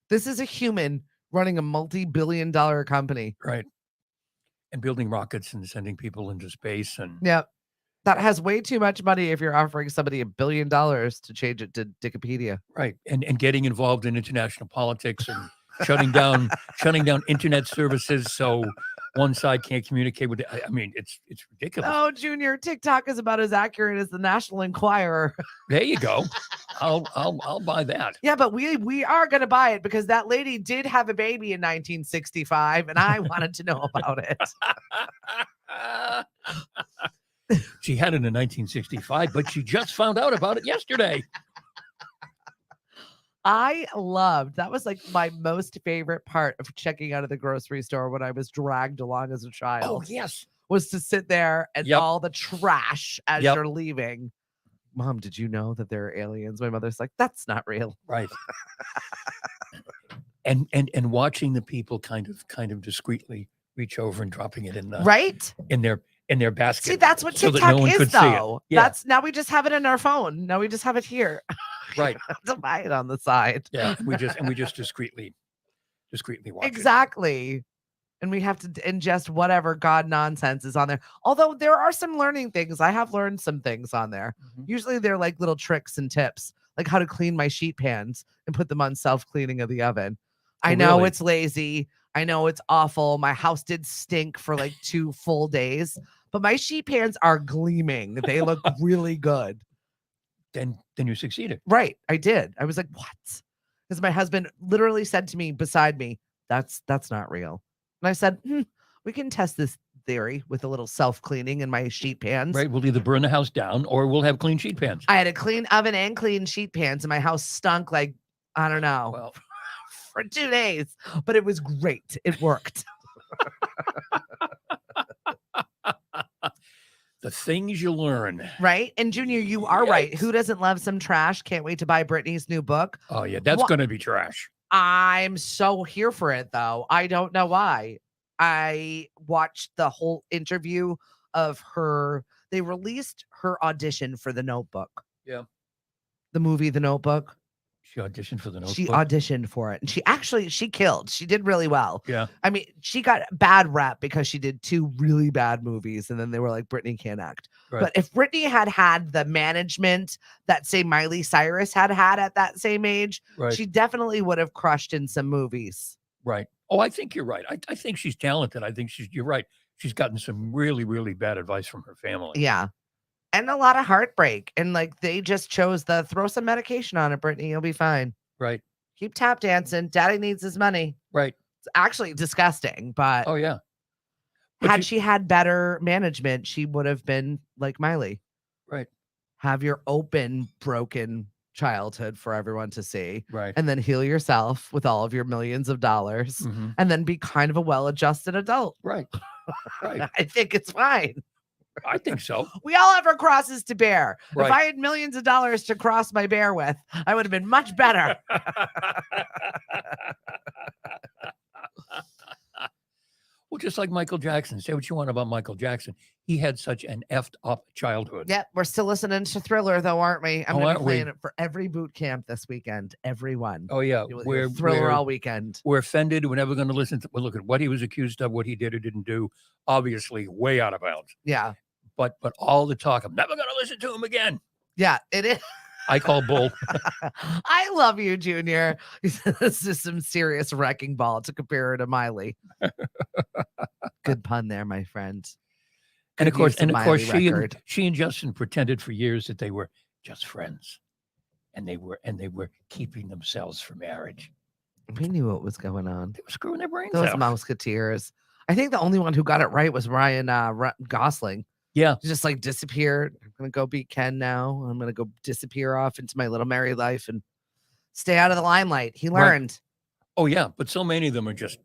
This is a human running a multi-billion-dollar company. Right. And building rockets and sending people into space. And yeah, that has way too much money if you're offering somebody $1 billion to change it to Dickopedia. Right. And getting involved in international politics and shutting down internet services so one side can't communicate with I mean, it's ridiculous. Oh, Junior, TikTok is about as accurate as the National Enquirer. There you go. I'll buy that. Yeah, but we are going to buy it because that lady did have a baby in 1965 and I wanted to know about it. She had it in 1965, but she just found out about it yesterday. That was like my most favorite part of checking out of the grocery store when I was dragged along as a child. Oh, yes. Was to sit there and all the trash as you're leaving. Mom, did you know that there are aliens? My mother's like, that's not real. Right. and watching the people kind of discreetly reach over and dropping it in the in their basket. See, that's what TikTok that no one is, could though. See it. Yeah. Now we just have it in our phone. Now we just have it here. Right. To buy it on the side. Yeah. We just discreetly watch exactly. it. And we have to ingest whatever God nonsense is on there. Although there are some learning things. I have learned some things on there. Mm-hmm. Usually they're like little tricks and tips, like how to clean my sheet pans and put them on self-cleaning of the oven. I know it's lazy. I know it's awful. My house did stink for like 2 full days, but my sheet pans are gleaming. They look really good. Then you succeeded. Right. I did. I was like, what? Because my husband literally said to me beside me, that's not real. And I said, we can test this theory with a little self-cleaning in my sheet pans. Right. We'll either burn the house down or we'll have clean sheet pans. I had a clean oven and clean sheet pans and my house stunk like, I don't know. Well, for 2 days, but it was great. It worked. The things you learn. Right. And Junior, you are right. Who doesn't love some trash? Can't wait to buy Brittany's new book. Oh, yeah. That's going to be trash. I'm so here for it, though. I don't know why. I watched the whole interview of her. They released her audition for The Notebook. Yeah. The movie, The Notebook. She auditioned for The Notebook. She auditioned for it. And she killed. She did really well. Yeah. I mean, she got bad rap because she did 2 really bad movies. And then they were like, Brittany can't act. Right. But if Brittany had the management that, say, Miley Cyrus had at that same age, she definitely would have crushed in some movies. Right. Oh, I think you're right. I think she's talented. I think you're right. She's gotten some really, really bad advice from her family. Yeah. And a lot of heartbreak. And like they just chose throw some medication on it, Brittany. You'll be fine. Right. Keep tap dancing. Daddy needs his money. Right. It's actually disgusting. But oh, yeah. Had she had better management, she would have been like Miley. Right. Have your open, broken childhood for everyone to see. Right. And then heal yourself with all of your millions of dollars. Mm-hmm. And then be kind of a well-adjusted adult. Right. Right. I think it's fine. I think so. We all have our crosses to bear. Right. If I had millions of dollars to cross my bear with, I would have been much better. Well, just like Michael Jackson. Say what you want about Michael Jackson. He had such an effed up childhood. Yep. We're still listening to Thriller, though, aren't we? I'm going to be playing it for every boot camp this weekend. Everyone. Oh, yeah. We're Thriller all weekend. We're offended. We're never going to listen to look at what he was accused of, what he did or didn't do. Obviously, way out of bounds. Yeah. But all the talk, I'm never going to listen to him again. Yeah, it is. I call bull. I love you, Junior. This is some serious wrecking ball to compare her to Miley. Good pun there, my friend. And of course, she and Justin pretended for years that they were just friends, and they were keeping themselves for marriage. We knew what was going on. They were screwing their brains out. Those Mouseketeers. I think the only one who got it right was Ryan Gosling. Yeah. He just like disappeared. I'm going to go be Ken now. I'm going to go disappear off into my little married life and stay out of the limelight. He learned. Right. Oh, yeah. But so many of them are just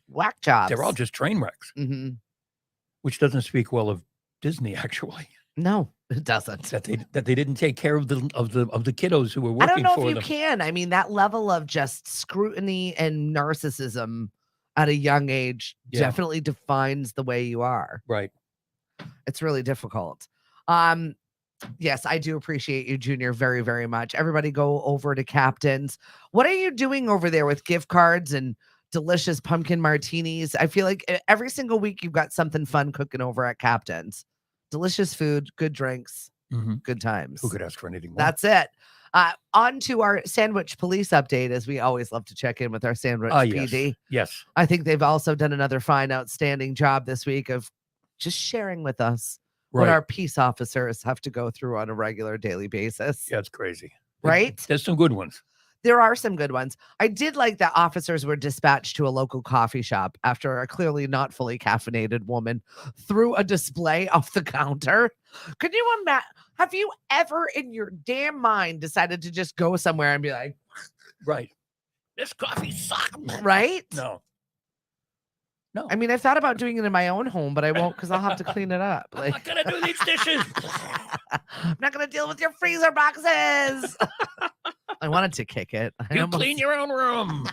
whack jobs. They're all just train wrecks, which doesn't speak well of Disney, actually. No, it doesn't. That they didn't take care of the kiddos who were working for them. I don't know if you can. I mean, that level of just scrutiny and narcissism at a young age definitely defines the way you are. Right. It's really difficult. Yes, I do appreciate you, Junior, very, very much. Everybody go over to Captain's. What are you doing over there with gift cards and delicious pumpkin martinis? I feel like every single week you've got something fun cooking over at Captain's. Delicious food, good drinks, good times. Who could ask for anything more? That's it. On to our sandwich police update, as we always love to check in with our sandwich PD. Yes. I think they've also done another fine, outstanding job this week of just sharing with us what our peace officers have to go through on a regular daily basis. Yeah, it's crazy. Right? There's some good ones. There are some good ones. I did like that officers were dispatched to a local coffee shop after a clearly not fully caffeinated woman threw a display off the counter. Could you imagine? Have you ever in your damn mind decided to just go somewhere and be like, right, this coffee sucks, right? No. I mean, I thought about doing it in my own home, but I won't because I'll have to clean it up. Like, I'm not going to do these dishes. I'm not going to deal with your freezer boxes. I wanted to kick it. You clean your own room.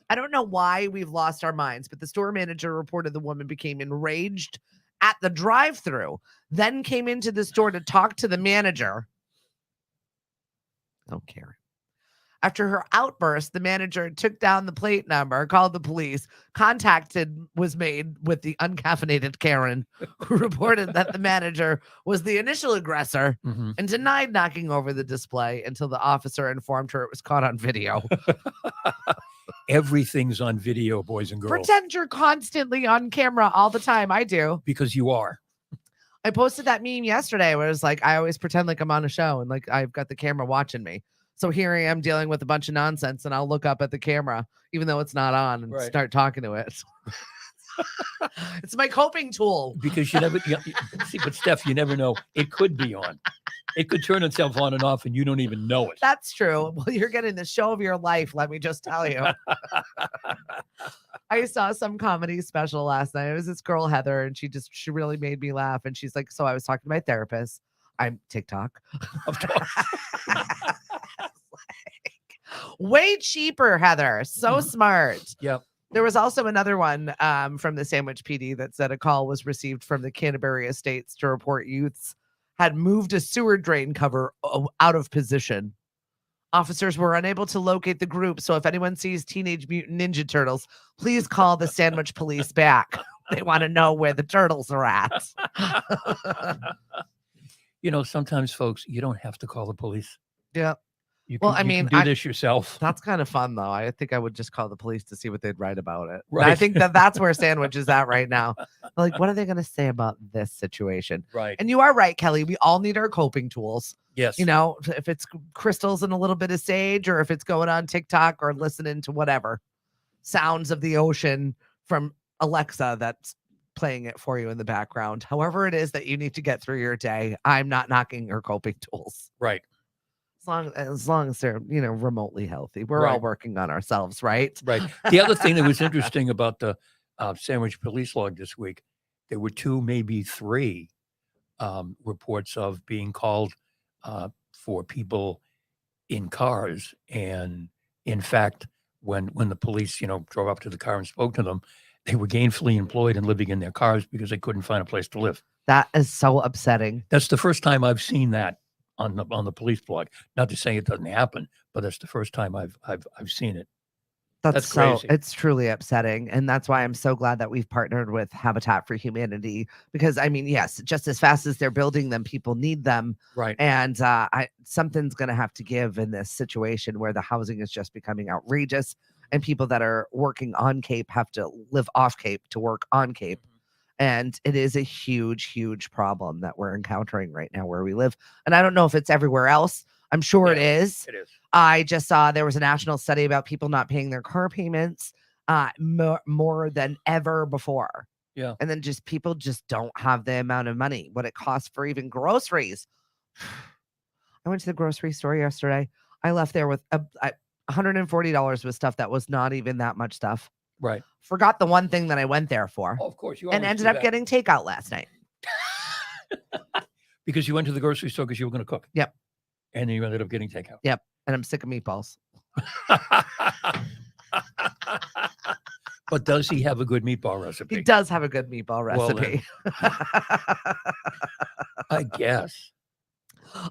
I don't know why we've lost our minds, but the store manager reported the woman became enraged at the drive-thru, then came into the store to talk to the manager. I don't care. After her outburst, the manager took down the plate number, called the police. Contact was made with the uncaffeinated Karen, who reported that the manager was the initial aggressor and denied knocking over the display until the officer informed her it was caught on video. Everything's on video, boys and girls. Pretend you're constantly on camera all the time. I do. Because you are. I posted that meme yesterday where it was like, I always pretend like I'm on a show and like I've got the camera watching me. So here I am dealing with a bunch of nonsense and I'll look up at the camera, even though it's not on, and start talking to it. It's my coping tool. Because you never see, but Steph, you never know. It could be on. It could turn itself on and off and you don't even know it. That's true. Well, you're getting the show of your life, let me just tell you. I saw some comedy special last night. It was this girl, Heather, and she really made me laugh. And she's like, so I was talking to my therapist. I'm TikTok. Of course. Way cheaper, Heather. So smart. Yep. There was also another one from the Sandwich PD that said a call was received from the Canterbury Estates to report youths had moved a sewer drain cover out of position. Officers were unable to locate the group, so if anyone sees Teenage Mutant Ninja Turtles, please call the Sandwich Police back. They want to know where the turtles are at. You know, sometimes, folks, you don't have to call the police. Yeah. You can do this yourself. That's kind of fun, though. I think I would just call the police to see what they'd write about it. Right. I think that's where Sandwich is at right now. Like, what are they going to say about this situation? Right. And you are right, Kelly. We all need our coping tools. Yes. You know, if it's crystals and a little bit of sage, or if it's going on TikTok or listening to whatever sounds of the ocean from Alexa that's playing it for you in the background. However it is that you need to get through your day, I'm not knocking your coping tools. Right. As long as they're, you know, remotely healthy. We're all working on ourselves, right? Right. The other thing that was interesting about the Sandwich police log this week, there were 2, maybe 3 reports of being called for people in cars. And in fact, when the police, drove up to the car and spoke to them, they were gainfully employed and living in their cars because they couldn't find a place to live. That is so upsetting. That's the first time I've seen that on the police blog. Not to say it doesn't happen, but that's the first time I've seen it. That's crazy. It's truly upsetting. And that's why I'm so glad that we've partnered with Habitat for Humanity, because I mean, yes, just as fast as they're building them, people need them. Right. And something's going to have to give in this situation where the housing is just becoming outrageous and people that are working on Cape have to live off Cape to work on Cape. And it is a huge, huge problem that we're encountering right now where we live. And I don't know if it's everywhere else. I'm sure it is. It is. I just saw there was a national study about people not paying their car payments more than ever before. Yeah. And then just people just don't have the amount of money, what it costs for even groceries. I went to the grocery store yesterday. I left there with $140 with stuff that was not even that much stuff. Right. Forgot the one thing that I went there for. Oh, of course. And ended up getting takeout last night. Because you went to the grocery store because you were going to cook. Yep. And then you ended up getting takeout. Yep. And I'm sick of meatballs. But does he have a good meatball recipe? He does have a good meatball recipe. Well, I guess.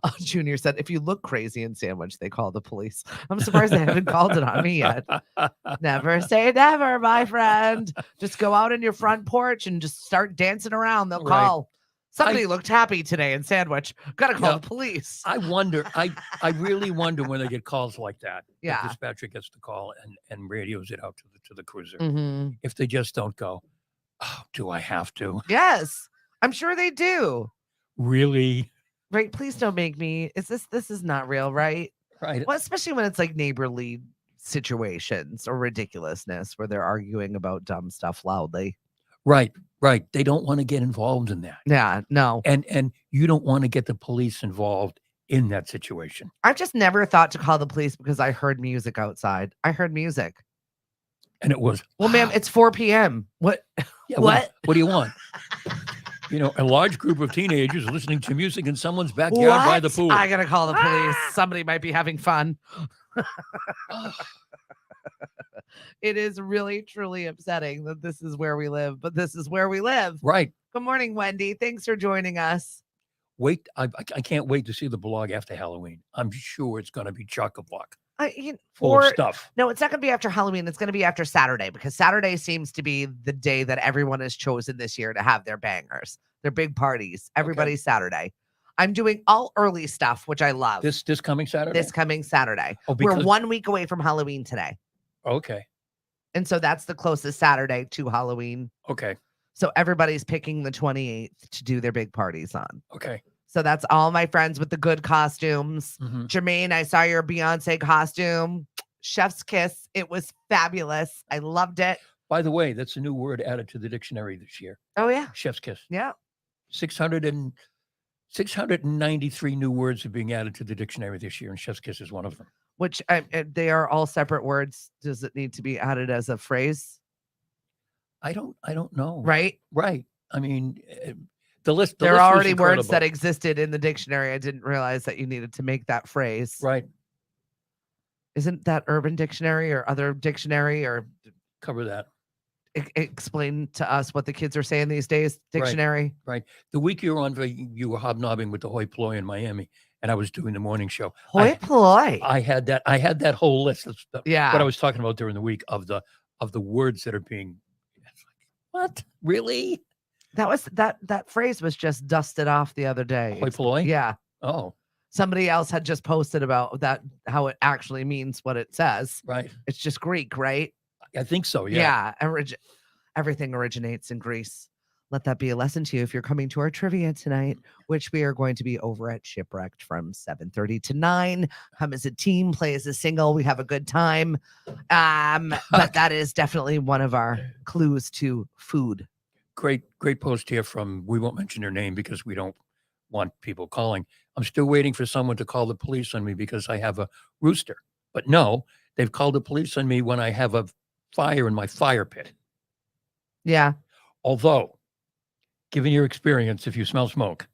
Oh, Junior said, if you look crazy in Sandwich, they call the police. I'm surprised they haven't called it on me yet. Never say never, my friend. Just go out on your front porch and just start dancing around. They'll call. Somebody looked happy today in Sandwich. Got to call the police. I wonder. I really wonder when they get calls like that. Yeah. The dispatcher gets the call and radios it out to the cruiser. Mm-hmm. If they just don't go, oh, do I have to? Yes, I'm sure they do. Really? Right. Please don't make me. This is not real, right? Right. Well, especially when it's like neighborly situations or ridiculousness where they're arguing about dumb stuff loudly. Right. Right. They don't want to get involved in that. Yeah, no. And you don't want to get the police involved in that situation. I've just never thought to call the police because I heard music outside. I heard music. And it was, well, ma'am, it's 4 p.m. What? Yeah, what do you want? You know, a large group of teenagers listening to music in someone's backyard by the pool. I got to call the police. Somebody might be having fun. It is really, truly upsetting that this is where we live, but this is where we live. Right. Good morning, Wendy. Thanks for joining us. Wait, I can't wait to see the blog after Halloween. I'm sure it's going to be chock-a-block. Full of stuff. No, it's not going to be after Halloween. It's going to be after Saturday because Saturday seems to be the day that everyone has chosen this year to have their bangers, their big parties. Everybody's Saturday. I'm doing all early stuff, which I love. This coming Saturday? This coming Saturday. Oh, we're 1 week away from Halloween today. Okay. And so that's the closest Saturday to Halloween. Okay. So everybody's picking the 28th to do their big parties on. Okay. So that's all my friends with the good costumes. Mm-hmm. Jermaine, I saw your Beyonce costume. Chef's kiss. It was fabulous. I loved it. By the way, that's a new word added to the dictionary this year. Oh, yeah. Chef's kiss. Yeah. 693 new words are being added to the dictionary this year, and chef's kiss is one of them. Which they are all separate words. Does it need to be added as a phrase? I don't know. Right. I mean, the list. There are already words that existed in the dictionary. I didn't realize that you needed to make that phrase. Right. Isn't that Urban Dictionary or other dictionary or cover that? Explain to us what the kids are saying these days. Dictionary. Right. The week you were on, you were hobnobbing with the hoi polloi in Miami, and I was doing the morning show. Hoi polloi. I had that whole list of stuff. Yeah. What I was talking about during the week of the words that are being. What? Really? That phrase was just dusted off the other day. Hoi polloi? Yeah. Oh. Somebody else had just posted about that, how it actually means what it says. Right. It's just Greek, right? I think so. Yeah. Yeah. Everything originates in Greece. Let that be a lesson to you if you're coming to our trivia tonight, which we are going to be over at Shipwrecked from 7:30 to 9. Come as a team, play as a single. We have a good time. But that is definitely one of our clues to food. Great post here from, we won't mention their name because we don't want people calling. I'm still waiting for someone to call the police on me because I have a rooster. But no, they've called the police on me when I have a fire in my fire pit. Yeah. Although, given your experience, if you smell smoke,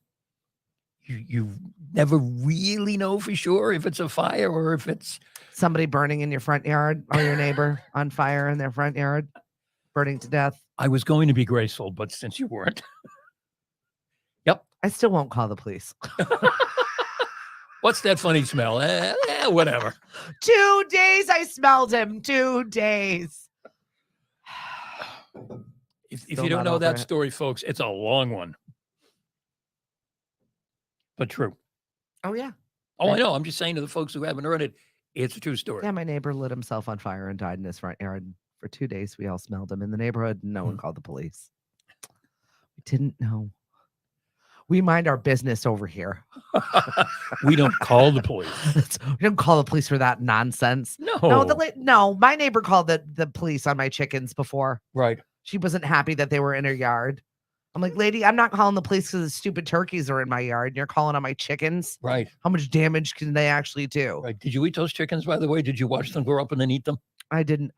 you never really know for sure if it's a fire or if it's somebody burning in your front yard or your neighbor on fire in their front yard, burning to death. I was going to be graceful, but since you weren't. Yep. I still won't call the police. What's that funny smell? Whatever. 2 days I smelled him. 2 days. If you don't know that story, folks, it's a long one. But true. Oh, yeah. Oh, I know. I'm just saying to the folks who haven't heard it, it's a true story. Yeah, my neighbor lit himself on fire and died in his front yard. For 2 days, we all smelled him in the neighborhood. No one called the police. We didn't know. We mind our business over here. We don't call the police. We don't call the police for that nonsense. No. No, my neighbor called the police on my chickens before. Right. She wasn't happy that they were in her yard. I'm like, lady, I'm not calling the police because the stupid turkeys are in my yard and you're calling on my chickens. Right. How much damage can they actually do? Right. Did you eat those chickens, by the way? Did you watch them grow up and then eat them? I didn't.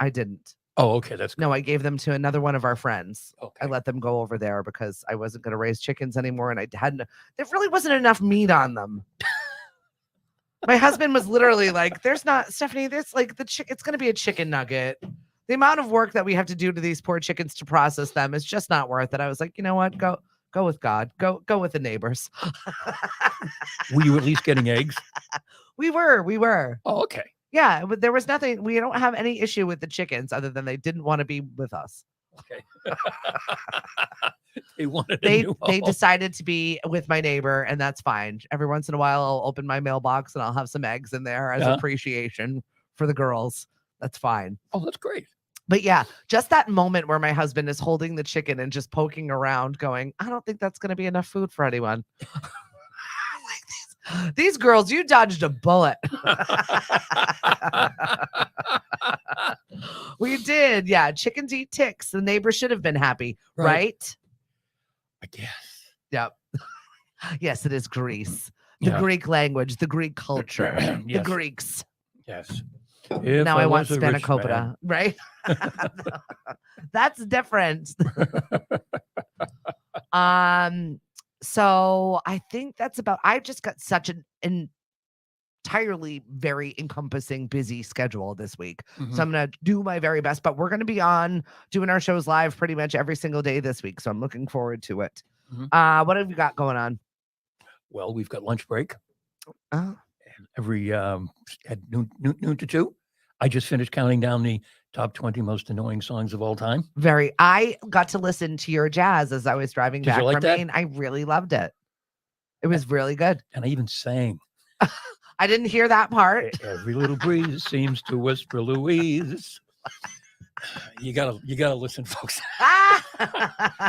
Oh, okay. That's good. No, I gave them to another one of our friends. Okay. I let them go over there because I wasn't going to raise chickens anymore. And there really wasn't enough meat on them. My husband was literally like, Stephanie, there's like it's going to be a chicken nugget. The amount of work that we have to do to these poor chickens to process them is just not worth it. I was like, you know what? Go with God. Go with the neighbors. Were you at least getting eggs? We were. Oh, okay. Yeah, but there was nothing. We don't have any issue with the chickens other than they didn't want to be with us. Okay. They decided to be with my neighbor, and that's fine. Every once in a while, I'll open my mailbox and I'll have some eggs in there as appreciation for the girls. That's fine. Oh, that's great. But yeah, just that moment where my husband is holding the chicken and just poking around going, I don't think that's going to be enough food for anyone. These girls, you dodged a bullet. We did. Yeah. Chickens eat ticks. The neighbors should have been happy. Right? I guess. Yep. Yes, it is Greece. The Greek language, the Greek culture, the Greeks. Yes. Now I want spanakopita, right? That's different. So I think that's about. I've just got such an entirely very encompassing busy schedule this week. So I'm gonna do my very best, but we're gonna be on doing our shows live pretty much every single day this week. So I'm looking forward to it. What have you got going on? Well, we've got lunch break. Oh. Every at noon to 2. I just finished counting down the top 20 most annoying songs of all time. I got to listen to your jazz as I was driving back from Maine. I really loved it. It was really good. And I even sang. I didn't hear that part. Every little breeze seems to whisper Louise. You gotta listen, folks. I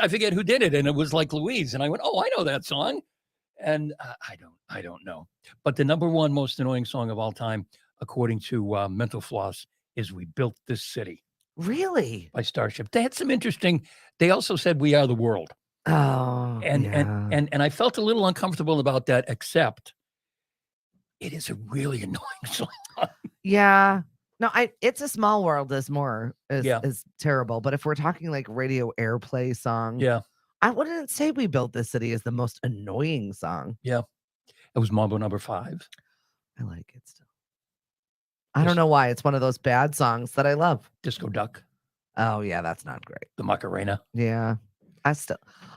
forget who did it, and it was like Louise, and I went, oh, I know that song. And I don't know. But the number one most annoying song of all time, according to Mental Floss, is "We Built This City." Really? By Starship. They had some interesting. They also said "We Are the World." Oh, and I felt a little uncomfortable about that. Except, it is a really annoying song. Yeah. No, It's a Small World is terrible. But if we're talking like radio airplay song, I wouldn't say "We Built This City" is the most annoying song. Yeah. It was Mambo number 5. I like it still. I don't know why. It's one of those bad songs that I love. Disco Duck. Oh, yeah, that's not great. The Macarena. Yeah.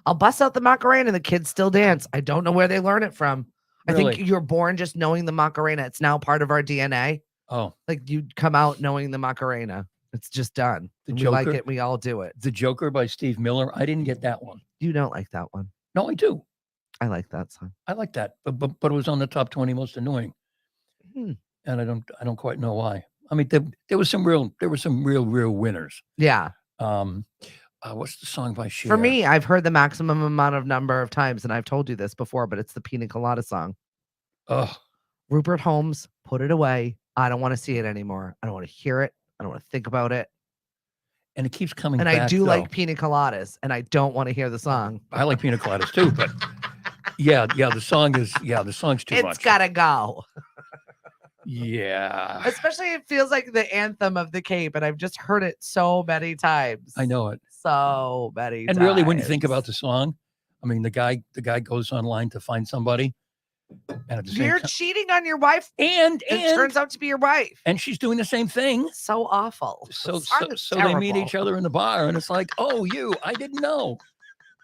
I'll bust out the Macarena and the kids still dance. I don't know where they learn it from. Really? I think you're born just knowing the Macarena. It's now part of our DNA. Oh. Like you come out knowing the Macarena. It's just done. We like it. We all do it. The Joker by Steve Miller. I didn't get that one. You don't like that one. No, I do. I like that song. I like that, but it was on the top 20 most annoying, and I don't quite know why. I mean, there were some real winners. Yeah. What's the song by Cher? For me, I've heard the maximum amount of number of times, and I've told you this before, but it's the Pina Colada song. Oh, Rupert Holmes, Put It Away. I don't want to see it anymore. I don't want to hear it. I don't want to think about it. And it keeps coming back. And I do like Pina Coladas, and I don't want to hear the song. I like Pina Coladas too, but the song's too much. It's gotta go. Yeah. Especially it feels like the anthem of the Cape, and I've just heard it so many times. I know it. So many times. And really, when you think about the song, I mean, the guy goes online to find somebody. And you're cheating on your wife, and it turns out to be your wife, and she's doing the same thing. So awful. So they meet each other in the bar, and it's like, oh, I didn't know.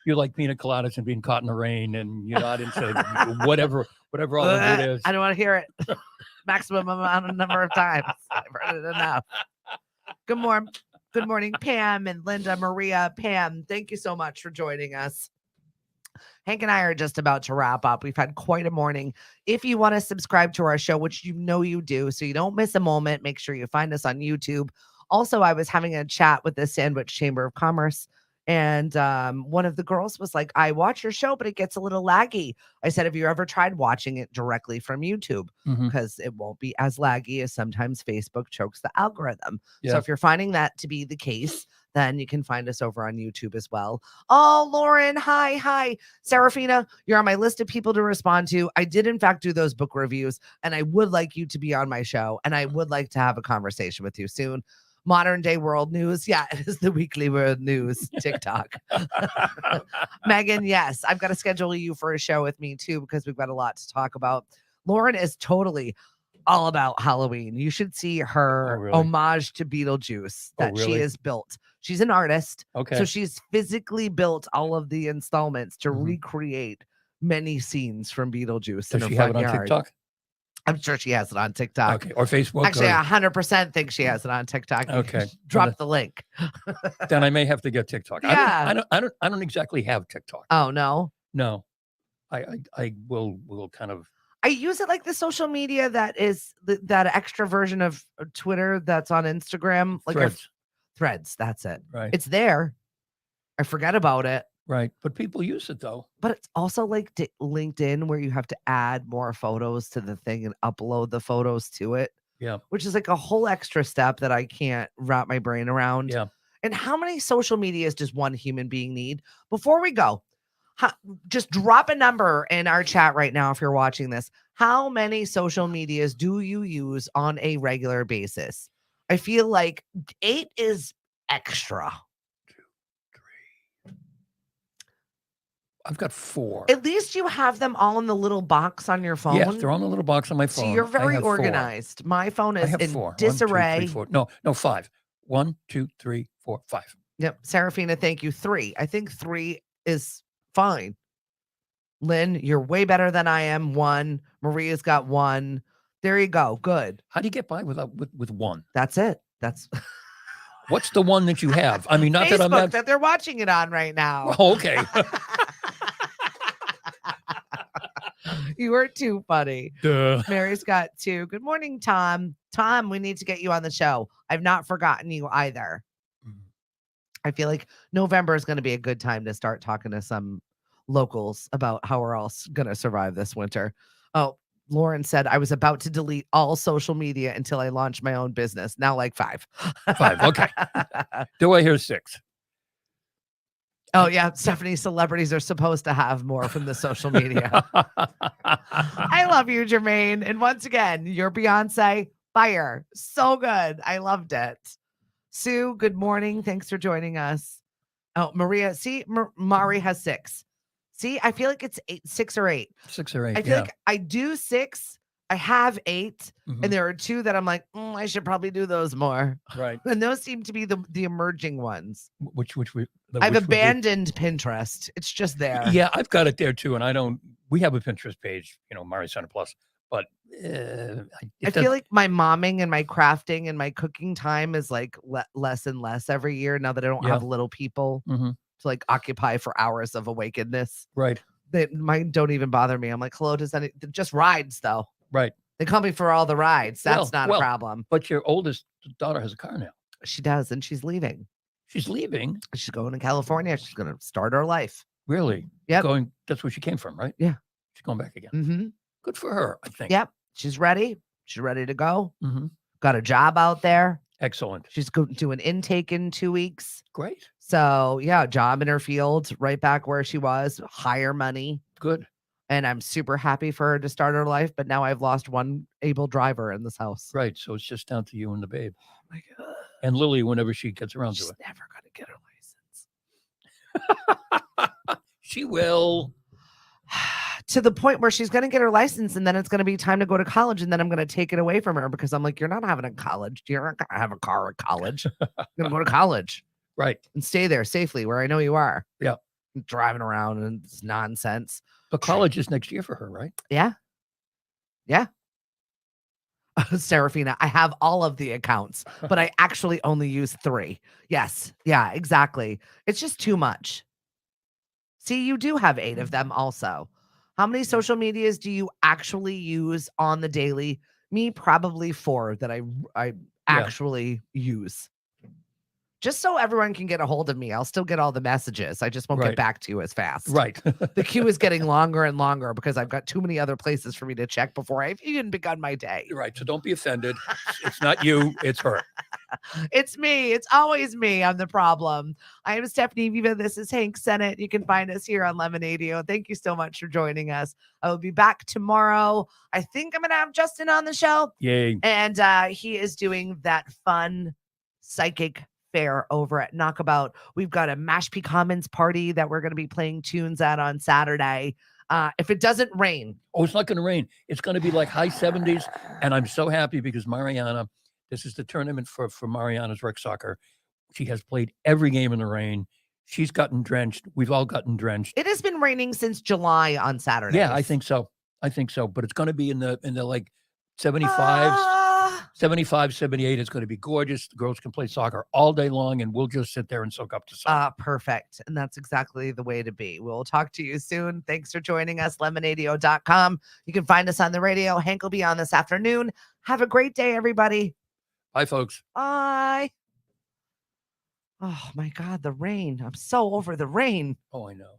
You like pina coladas and being caught in the rain, and you're not into whatever all of it is. I don't want to hear it. Maximum amount of number of times. I've heard it enough. Good morning, Pam and Linda, Maria, Pam. Thank you so much for joining us. Hank and I are just about to wrap up. We've had quite a morning. If you want to subscribe to our show, which you know you do, so you don't miss a moment, make sure you find us on YouTube. Also, I was having a chat with the Sandwich Chamber of Commerce, and one of the girls was like, I watch your show, but it gets a little laggy. I said, have you ever tried watching it directly from YouTube? Because it won't be as laggy as sometimes Facebook chokes the algorithm. So if you're finding that to be the case, then you can find us over on YouTube as well. Oh, Lauren, hi. Serafina, you're on my list of people to respond to. I did, in fact, do those book reviews, and I would like you to be on my show, and I would like to have a conversation with you soon. Modern day world news. Yeah, it is the weekly world news TikTok. Megan, yes, I've got to schedule you for a show with me too, because we've got a lot to talk about. Lauren is totally all about Halloween. You should see her homage to Beetlejuice that she has built. She's an artist. Okay. So she's physically built all of the installments to recreate many scenes from Beetlejuice. Does she have it on TikTok? I'm sure she has it on TikTok. Okay. Or Facebook. Actually, I 100% think she has it on TikTok. Okay. Drop the link. Then I may have to get TikTok. Yeah. I don't exactly have TikTok. Oh, no? No. I will kind of. I use it like the social media that is that extra version of Twitter that's on Instagram. Like Threads. That's it. Right. It's there. I forget about it. Right. But people use it, though. But it's also like LinkedIn, where you have to add more photos to the thing and upload the photos to it. Yeah. Which is like a whole extra step that I can't wrap my brain around. Yeah. And how many social medias does one human being need? Before we go, just drop a number in our chat right now if you're watching this. How many social medias do you use on a regular basis? I feel like 8 is extra. I've got 4. At least you have them all in the little box on your phone. Yes, they're on the little box on my phone. So you're very organized. 4. My phone is in 4. disarray. 1, 2, 3, 4. No, 5. 1, 2, 3, 4, 5. Yep. Serafina, thank you. 3. I think 3 is fine. Lynn, you're way better than I am. 1. Maria's got 1. There you go. Good. How do you get by with 1? That's it. That's what's the one that you have? I mean, not Facebook, that I'm not that they're watching it on right now. Oh, okay. You were too funny. Duh. Mary's got 2. Good morning, Tom. Tom, we need to get you on the show. I've not forgotten you either. I feel like November is going to be a good time to start talking to some locals about how we're all going to survive this winter. Oh, Lauren said, I was about to delete all social media until I launched my own business. Now like 5. 5. Okay. Do I hear 6? Oh, yeah. Stephanie, celebrities are supposed to have more from the social media. I love you, Jermaine. And once again, your Beyonce, fire. So good. I loved it. Sue, good morning. Thanks for joining us. Oh, Maria. See, Mari has 6. See, I feel like it's 6 or 8. 6 or 8. I feel like I do 6. I have 8, and there are 2 that I'm like, I should probably do those more. Right. And those seem to be the emerging ones. I've abandoned Pinterest. It's just there. Yeah, I've got it there too, and we have a Pinterest page, Mari Center Plus, but I feel like my momming and my crafting and my cooking time is like less and less every year now that I don't have little people to like occupy for hours of awakeness. Right. Mine don't even bother me. I'm like, hello, just rides though. Right. They call me for all the rides. That's not a problem. But your oldest daughter has a car now. She does, and she's leaving. She's leaving? She's going to California. She's going to start her life. Really? Yep. That's where she came from, right? Yeah. She's going back again. Mm-hmm. Good for her, I think. Yep. She's ready. She's ready to go. Mm-hmm. Got a job out there. Excellent. She's going to do an intake in 2 weeks. Great. So, yeah, job in her field, right back where she was, higher money. Good. And I'm super happy for her to start her life. But now I've lost one able driver in this house. Right. So it's just down to you and the babe. Oh my God. And Lily, whenever she gets around to it. She's never going to get her license. She will. To the point where she's going to get her license, and then it's going to be time to go to college, and then I'm going to take it away from her because I'm like, you're not having a college. You're not going to have a car at college. You're going to go to college. Right. And stay there safely where I know you are. Yeah. driving around and it's nonsense. But college is next year for her, right? Yeah. Yeah. Serafina, I have all of the accounts, but I actually only use 3. Yes. Yeah, exactly. It's just too much. See, you do have 8 of them also. How many social medias do you actually use on the daily? Me, probably 4 that I actually use. Just so everyone can get a hold of me. I'll still get all the messages. I just won't get back to you as fast. Right. The queue is getting longer and longer because I've got too many other places for me to check before I've even begun my day. Right. So don't be offended. It's not you, it's her. It's me. It's always me. I'm the problem. I am Stephanie Viva. This is Hank Sennett. You can find us here on Lemonadio. Thank you so much for joining us. I will be back tomorrow. I think I'm going to have Justin on the show. Yay. And he is doing that fun psychic fair over at Knockabout. We've got a Mashpee Commons party that we're going to be playing tunes at on Saturday. If it doesn't rain. Oh, it's not going to rain. It's going to be like high 70s. And I'm so happy because Mariana, this is the tournament for Mariana's rec soccer. She has played every game in the rain. She's gotten drenched. We've all gotten drenched. It has been raining since July on Saturday. Yeah, I think so. But it's going to be in the like 75s. 75, 78 is going to be gorgeous. The girls can play soccer all day long, and we'll just sit there and soak up the sun. Perfect. And that's exactly the way to be. We'll talk to you soon. Thanks for joining us, lemonadio.com. You can find us on the radio. Hank will be on this afternoon. Have a great day, everybody. Bye, folks. Bye. Oh, my God, the rain. I'm so over the rain. Oh, I know.